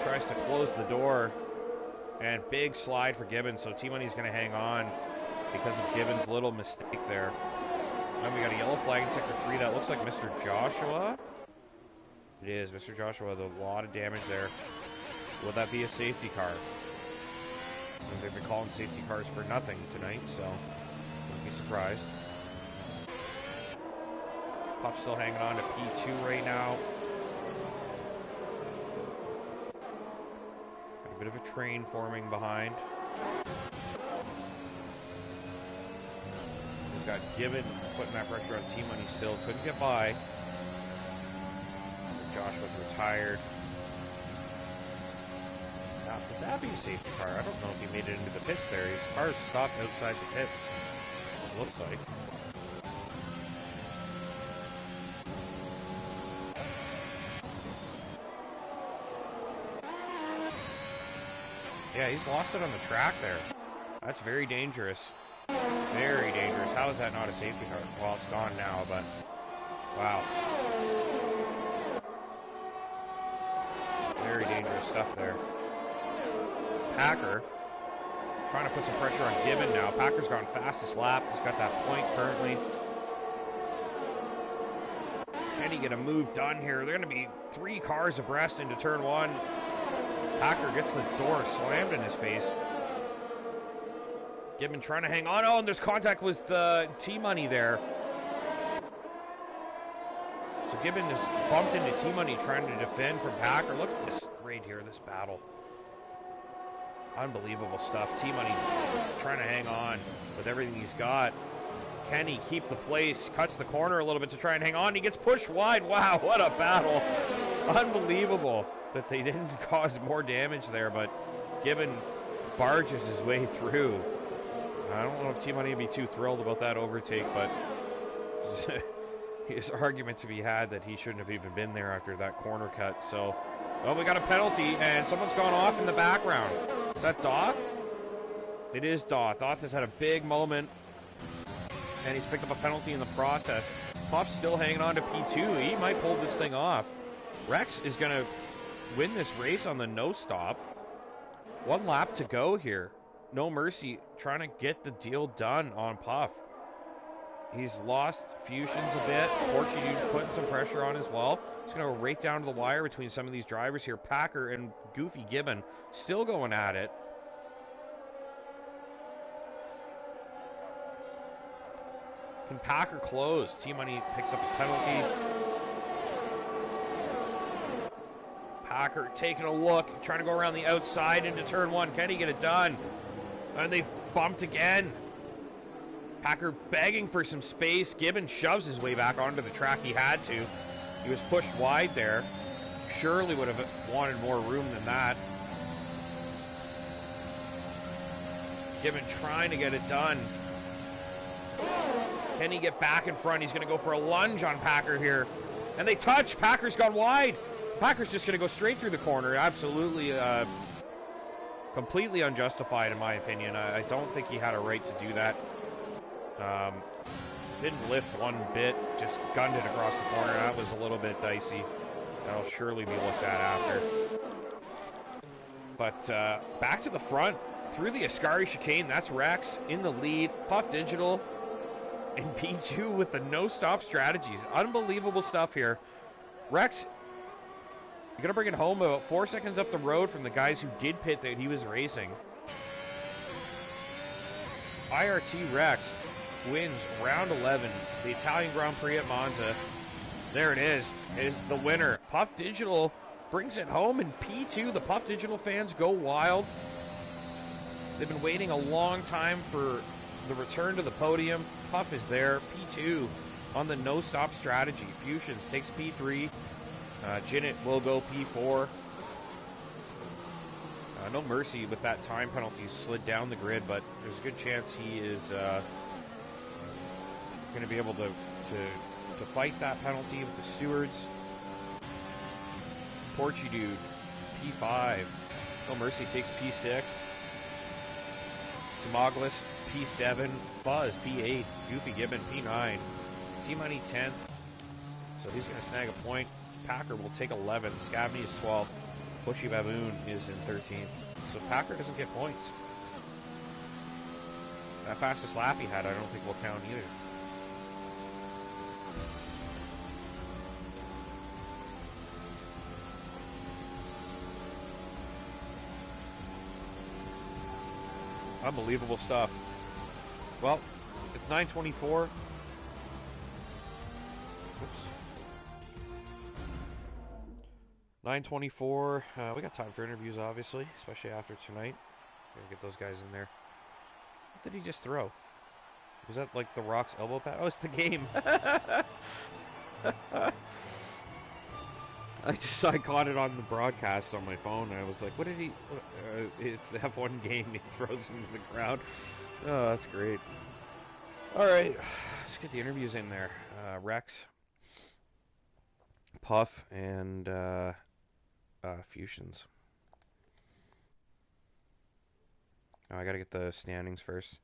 Tries to close the door. And big slide for Gibbon, so T-Money's going to hang on because of Gibbon's little mistake there. Then we got a yellow flag in sector 3. That looks like Mr. Joshua. It is, Mr. Joshua with a lot of damage there. Will that be a safety car? And they've been calling safety cars for nothing tonight, so don't be surprised. Puff's still hanging on to P2 right now. Got a bit of a train forming behind. We've got Gibbon putting that pressure on T-Money still. Couldn't get by. Joshua's retired. Now, would that be a safety car? I don't know if he made it into the pits there. His car's stopped outside the pits. It looks like. Yeah, he's lost it on the track there. That's very dangerous. Very dangerous. How is that not a safety car? Well, it's gone now, but wow. Very dangerous stuff there. Packer trying to put some pressure on Gibbon now. Packer's gone fastest lap. He's got that point currently. Can he get a move done here? They're going to be 3 cars abreast into turn 1. Packer gets the door slammed in his face. Gibbon trying to hang on. Oh, and there's contact with T-Money there. So Gibbon is bumped into T-Money trying to defend from Packer. Look at this right here, this battle. Unbelievable stuff. T-Money trying to hang on with everything he's got. Can he keep the place? Cuts the corner a little bit to try and hang on. He gets pushed wide. Wow, what a battle. Unbelievable that they didn't cause more damage there, but Gibbon barges his way through. I don't know if T-Money would be too thrilled about that overtake, but his argument to be had that he shouldn't have even been there after that corner cut. So, well, we got a penalty, and someone's gone off in the background. Is that Doth? It is Doth. Doth has had a big moment, and he's picked up a penalty in the process. Puff's still hanging on to P2. He might pull this thing off. Rex is going to win this race on the no stop. 1 lap to go here. No Mercy trying to get the deal done on Puff. He's lost Fusions a bit. Portuguese putting some pressure on as well. He's going to go right down to the wire between some of these drivers here. Packer and Goofy Gibbon still going at it. Can Packer close? T-Money picks up a penalty. Packer taking a look, trying to go around the outside into turn 1. Can he get it done? And they bumped again. Packer begging for some space. Gibbon shoves his way back onto the track. He had to. He was pushed wide there. Surely would have wanted more room than that. Gibbon trying to get it done. Can he get back in front? He's going to go for a lunge on Packer here. And they touch. Packer's gone wide. Packer's just going to go straight through the corner. Absolutely, completely unjustified in my opinion. I don't think he had a right to do that. Didn't lift one bit, just gunned it across the corner. That was a little bit dicey. That'll surely be looked at after. But back to the front, through the Ascari chicane, that's Rex in the lead. Puff Digital in P2 with the no-stop strategies. Unbelievable stuff here. Rex You're going to bring it home about 4 seconds up the road from the guys who did pit that he was racing. IRT Rex wins round 11, the Italian Grand Prix at Monza. There it is the winner. Puff Digital brings it home in P2. The Puff Digital fans go wild. They've been waiting a long time for the return to the podium. Puff is there, P2 on the no-stop strategy. Fusions takes P3. Zenith will go P4. No mercy with that time penalty. Slid down the grid, but there's a good chance he is going to be able to fight that penalty with the stewards. Porchy Dude, P5. No mercy takes P6. Smoglis, P7. Buzz, P8. Goofy Gibbon, P9. T-Money, 10th. So he's going to snag a point. Packer will take 11th. Scavney is 12th. Bushy Baboon is in 13th. So Packer doesn't get points. That fastest lap he had, I don't think will count either. Unbelievable stuff. Well, it's 9:24. Oops. $9:24. We got time for interviews, obviously, especially after tonight. Gotta get those guys in there. What did he just throw? Was that like the Rock's elbow pad? Oh, it's the game. I caught it on the broadcast on my phone, and I was like, what did he... it's the F1 game. He throws into the crowd. Oh, that's great. All right, let's get the interviews in there. Rex, Puff, and Fusions. Oh, I gotta get the standings first.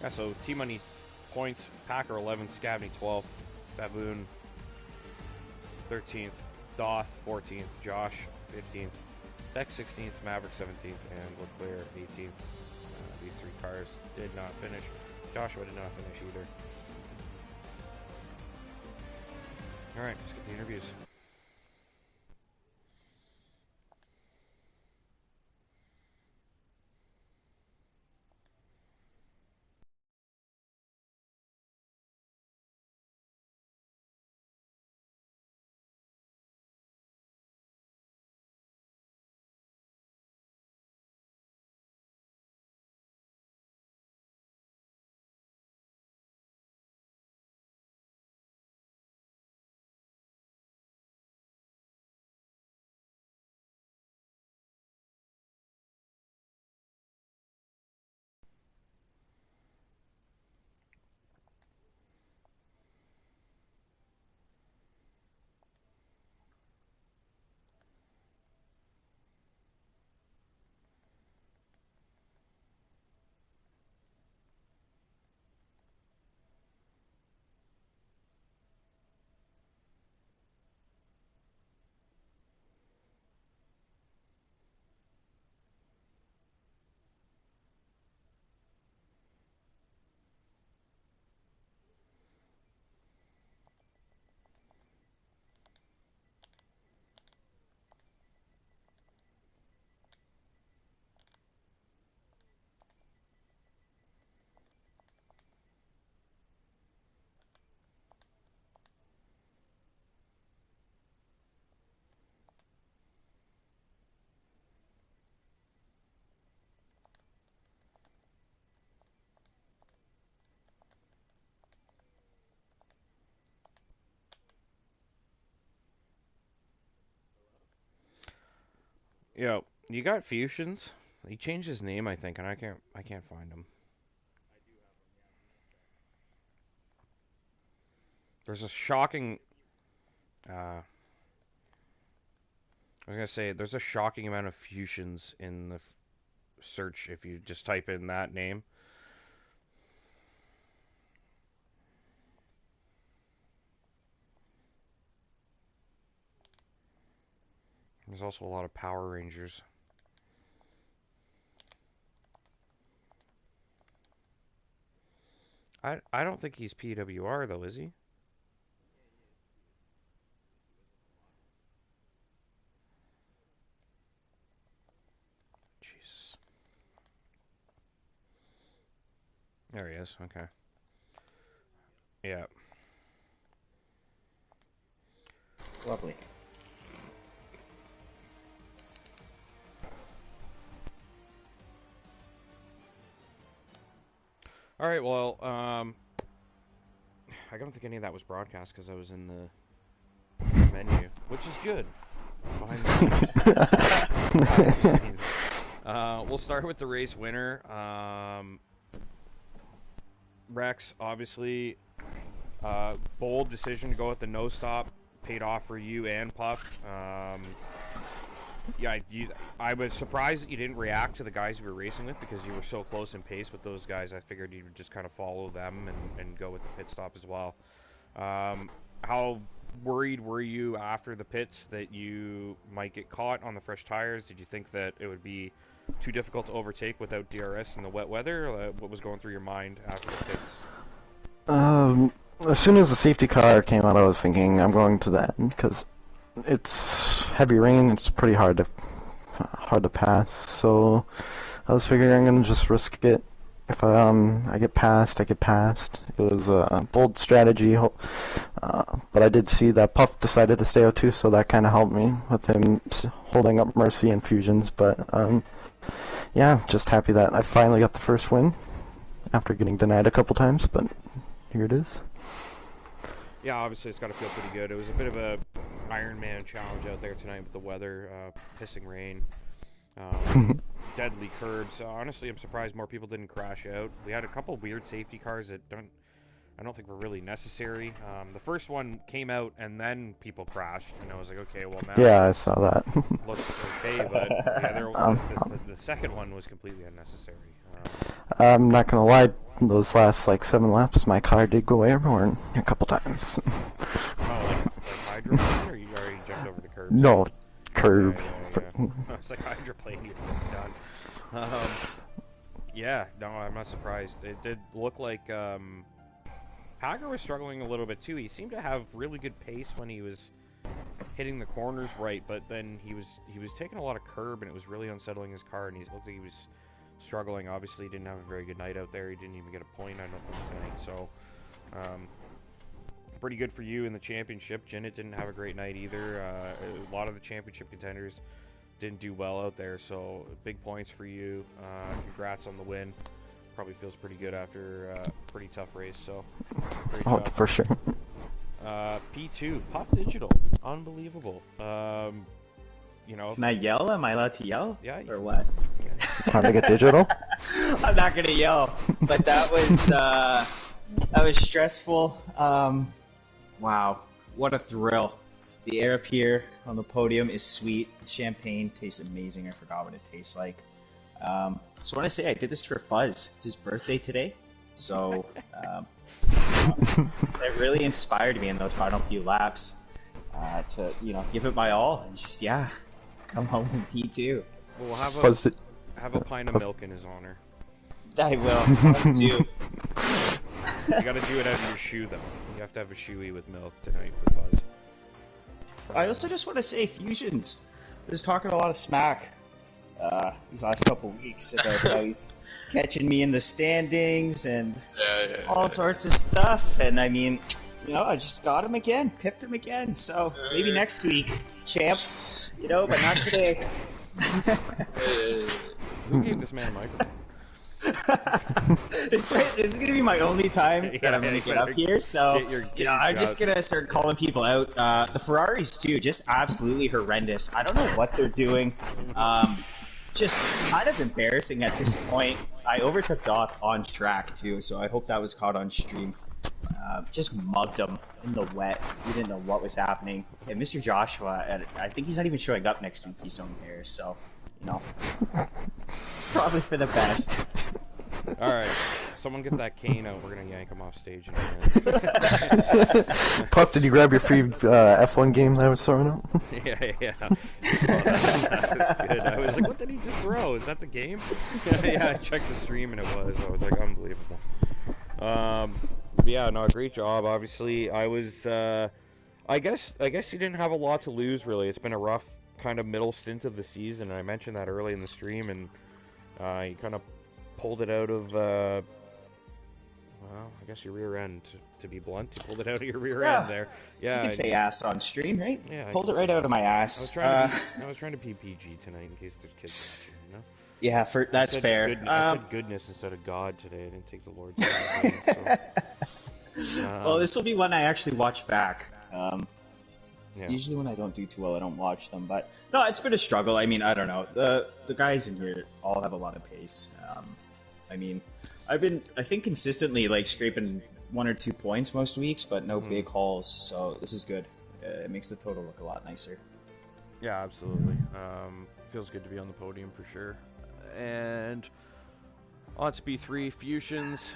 Yeah, so T-Money points, Packer 11th, Scavney 12th, Baboon 13th, Doth 14th, Josh 15th, Dex 16th, Maverick 17th, and Leclerc 18th. These three cars did not finish. Joshua did not finish either. Alright, let's get the interviews. Yo, you got Fusions? He changed his name, I think, and I can't find him. There's a shocking I was gonna say there's a shocking amount of Fusions in the search if you just type in that name. There's also a lot of Power Rangers. I don't think he's PWR though, is he? Jesus. There he is. Okay. Yeah. Lovely. All right. Well, I don't think any of that was broadcast because I was in the menu, which is good. Behind the scenes. We'll start with the race winner. Rex, obviously, bold decision to go with the no stop. Paid off for you and Puff. Yeah, I was surprised that you didn't react to the guys you were racing with because you were so close in pace with those guys. I figured you would just kind of follow them and go with the pit stop as well. How worried were you after the pits that you might get caught on the fresh tires? Did you think that it would be too difficult to overtake without DRS in the wet weather? What was going through your mind after the pits? As soon as the safety car came out, I was thinking I'm going to the end because it's heavy rain. It's pretty hard to pass. So I was figuring I'm gonna just risk it. If I get passed, I get passed. It was a bold strategy, but I did see that Puff decided to stay out too, so that kind of helped me with him holding up Mercy and Fusions. But yeah, just happy that I finally got the first win after getting denied a couple times, but here it is. Yeah, obviously it's got to feel pretty good. It was a bit of a Ironman challenge out there tonight with the weather, pissing rain, deadly curbs. Honestly, I'm surprised more people didn't crash out. We had a couple weird safety cars that I don't think were really necessary. The first one came out and then people crashed, and I was like, okay, well now. Yeah, I saw that. Looks okay, but yeah, the second one was completely unnecessary. I'm not gonna lie, those last like 7 laps, my car did go airborne a couple times. Oh, like hydroplane, or you already jumped over the curb? No, curb. Yeah. It's like hydroplane, you're done. Yeah, no, I'm not surprised. It did look like Hager was struggling a little bit too. He seemed to have really good pace when he was hitting the corners right, but then he was taking a lot of curb, and it was really unsettling his car, and he looked like he was struggling. Obviously, he didn't have a very good night out there. He didn't even get a point, I don't think, tonight. So, pretty good for you in the championship. Jinnit didn't have a great night either. A lot of the championship contenders didn't do well out there, so big points for you. Congrats on the win. Probably feels pretty good after a pretty tough race, so great job. For sure. P2, Pop Digital, unbelievable. You know, can I yell? Am I allowed to yell? Yeah. Or what? Time to get digital? I'm not gonna yell, but that was stressful. Wow, what a thrill! The air up here on the podium is sweet. The champagne tastes amazing. I forgot what it tastes like. So I want to say I did this for Fuzz. It's his birthday today, so it really inspired me in those final few laps to give it my all and just come home in P2. We'll have a pint of milk in his honor. I will. too. You gotta do it out of your shoe, though. You have to have a shoey with milk tonight for Buzz. I also just want to say, Fusions was talking a lot of smack these last couple weeks about how he's catching me in the standings and all sorts of stuff. And I mean, I just got him again, pipped him again. So maybe next week, champ. But not today. Who gave this man a microphone? This is going to be my only time that I'm going to get up here, so I'm just going to start calling people out. The Ferraris, too, just absolutely horrendous. I don't know what they're doing. Just kind of embarrassing at this point. I overtook Doth on track, too, so I hope that was caught on stream. Just mugged him in the wet. We didn't know what was happening. And Mr. Joshua, I think he's not even showing up next week. He's so embarrassed, so, probably for the best. All right. someone get that cane out. We're gonna yank him off stage in a minute. Puff, did you grab your free F1 game that I was throwing out? Yeah. That was good. I was like, what did he just throw? Is that the game? Yeah, I checked the stream and it was. I was like, unbelievable. Yeah, no, great job. Obviously, I was. I guess you didn't have a lot to lose, really. It's been a rough kind of middle stint of the season, and I mentioned that early in the stream, and you kind of pulled it out of, well, I guess your rear end, to be blunt. You pulled it out of your rear end there. Yeah, you could say ass on stream, right? Yeah, pulled it right out of my ass. I was trying to be PG tonight in case there's kids watching, you know? Yeah, that's fair. I said goodness instead of God today. I didn't take the Lord's name. So. Well, this will be one I actually watch back. Yeah. Usually when I don't do too well, I don't watch them. But no, it's been a struggle. I mean, I don't know. The guys in here all have a lot of pace. I mean, I think consistently like scraping 1 or 2 points most weeks, but no big hauls. So this is good. It makes the total look a lot nicer. Yeah, absolutely. Feels good to be on the podium for sure. And on to B3 Fusions.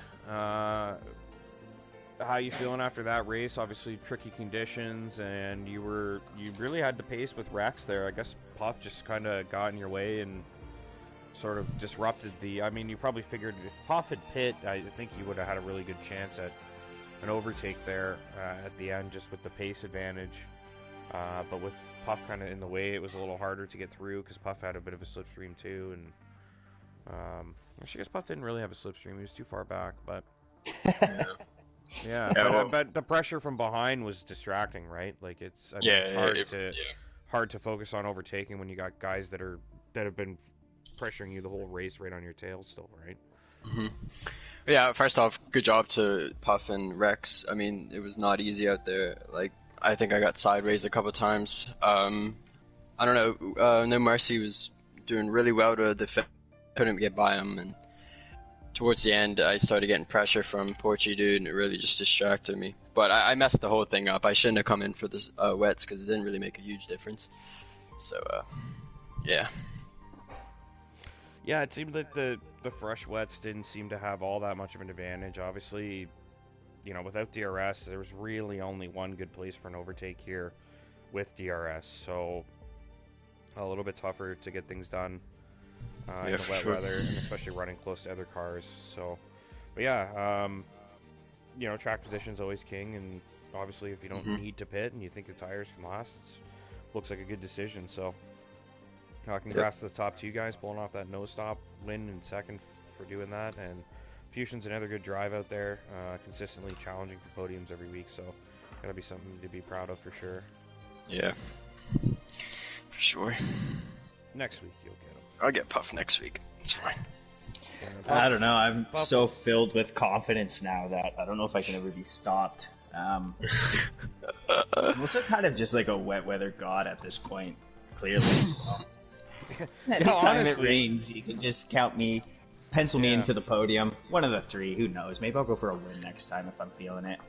How you feeling after that race? Obviously tricky conditions, and you really had the pace with Rex there. I guess Puff just kind of got in your way and sort of disrupted the. I mean, you probably figured if Puff had pit, I think you would have had a really good chance at an overtake there at the end, just with the pace advantage. But with Puff kind of in the way, it was a little harder to get through because Puff had a bit of a slipstream too, and actually, I guess Puff didn't really have a slipstream. He was too far back, but. Yeah, but the pressure from behind was distracting, right? Like it's hard to focus on overtaking when you got guys that have been pressuring you the whole race right on your tail still, right? Mm-hmm. Yeah, first off, good job to Puff and Rex. I mean, it was not easy out there. Like, I think I got sideways a couple times. I don't know. No Mercy was doing really well to defend. Couldn't get by him, and towards the end, I started getting pressure from Porchy Dude, and it really just distracted me. But I messed the whole thing up. I shouldn't have come in for this wets because it didn't really make a huge difference. So, yeah. Yeah, it seemed like the fresh wets didn't seem to have all that much of an advantage. Obviously, you know, without DRS, there was really only one good place for an overtake here with DRS. So, a little bit tougher to get things done. In the wet weather, and especially running close to other cars. So, but yeah, you know, track position's always king, and obviously if you don't need to pit and you think the tires can last, it looks like a good decision. So, congrats to the top 2 guys pulling off that no stop win in second for doing that, and Fusion's another good drive out there, consistently challenging for podiums every week. So, gotta be something to be proud of for sure. Yeah, for sure. Next week you'll get them. I'll get Puff next week. It's fine. I don't know. I'm so filled with confidence now that I don't know if I can ever be stopped. I'm also kind of just like a wet weather god at this point, clearly. So. Anytime it rains, you can just pencil me into the podium. One of the 3, who knows? Maybe I'll go for a win next time if I'm feeling it.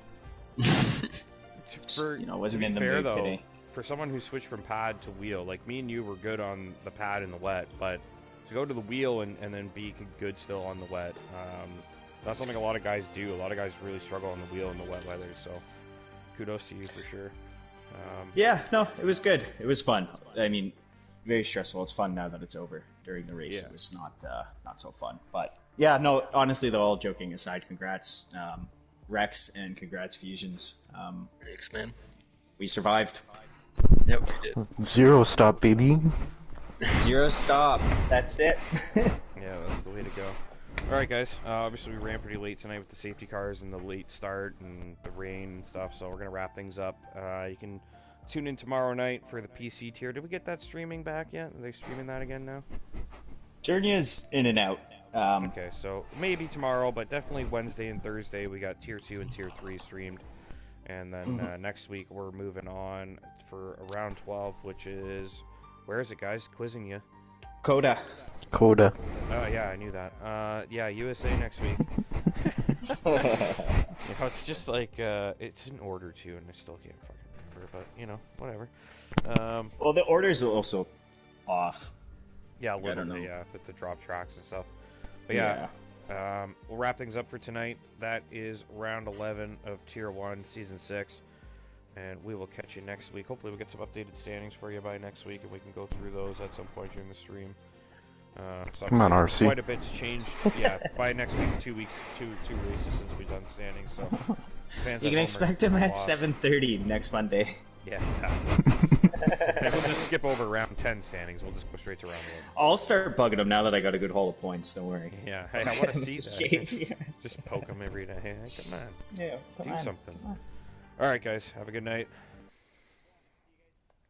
Wasn't in the mood today. For someone who switched from pad to wheel, like me and you were good on the pad in the wet, but to go to the wheel and then be good still on the wet, that's something a lot of guys do. A lot of guys really struggle on the wheel in the wet weather, so kudos to you for sure. Yeah, no, it was good. It was fun. I mean, very stressful. It's fun now that it's over. During the race, It was not so fun. But yeah, no, honestly, though, all joking aside, congrats Rex and congrats Fusions. Thanks, man. We survived. Yep, we did. 0 stop, baby. 0 stop. That's it. Yeah, that's the way to go. Alright, guys. Obviously, we ran pretty late tonight with the safety cars and the late start and the rain and stuff, so we're going to wrap things up. You can tune in tomorrow night for the PC tier. Did we get that streaming back yet? Are they streaming that again now? Journey's in and out. Okay, so maybe tomorrow, but definitely Wednesday and Thursday we got Tier 2 and Tier 3 streamed. And then next week we're moving on for around 12, which is... Where is it, guys? Quizzing you. Coda. Oh, yeah, I knew that. Yeah, USA next week. It's just like, it's in order to, and I still can't fucking remember, but, you know, whatever. Well, the order's also off. Yeah, literally, yeah, with the drop tracks and stuff. But yeah, we'll wrap things up for tonight. That is round 11 of Tier 1, Season 6. And we will catch you next week. Hopefully we'll get some updated standings for you by next week, and we can go through those at some point during the stream. So Come on, RC. Quite a bit's changed. Yeah, by next week, 2 weeks, two races since we've done standings. So fans you can expect them at 7:30 next Monday. Yeah, exactly. And we'll just skip over round 10 standings. We'll just go straight to round 11. I'll start bugging them now that I got a good haul of points. Don't worry. Yeah, hey, I want to see that. Yeah. Just poke them every day. Hey, come on. Yeah, do something. All right, guys. Have a good night.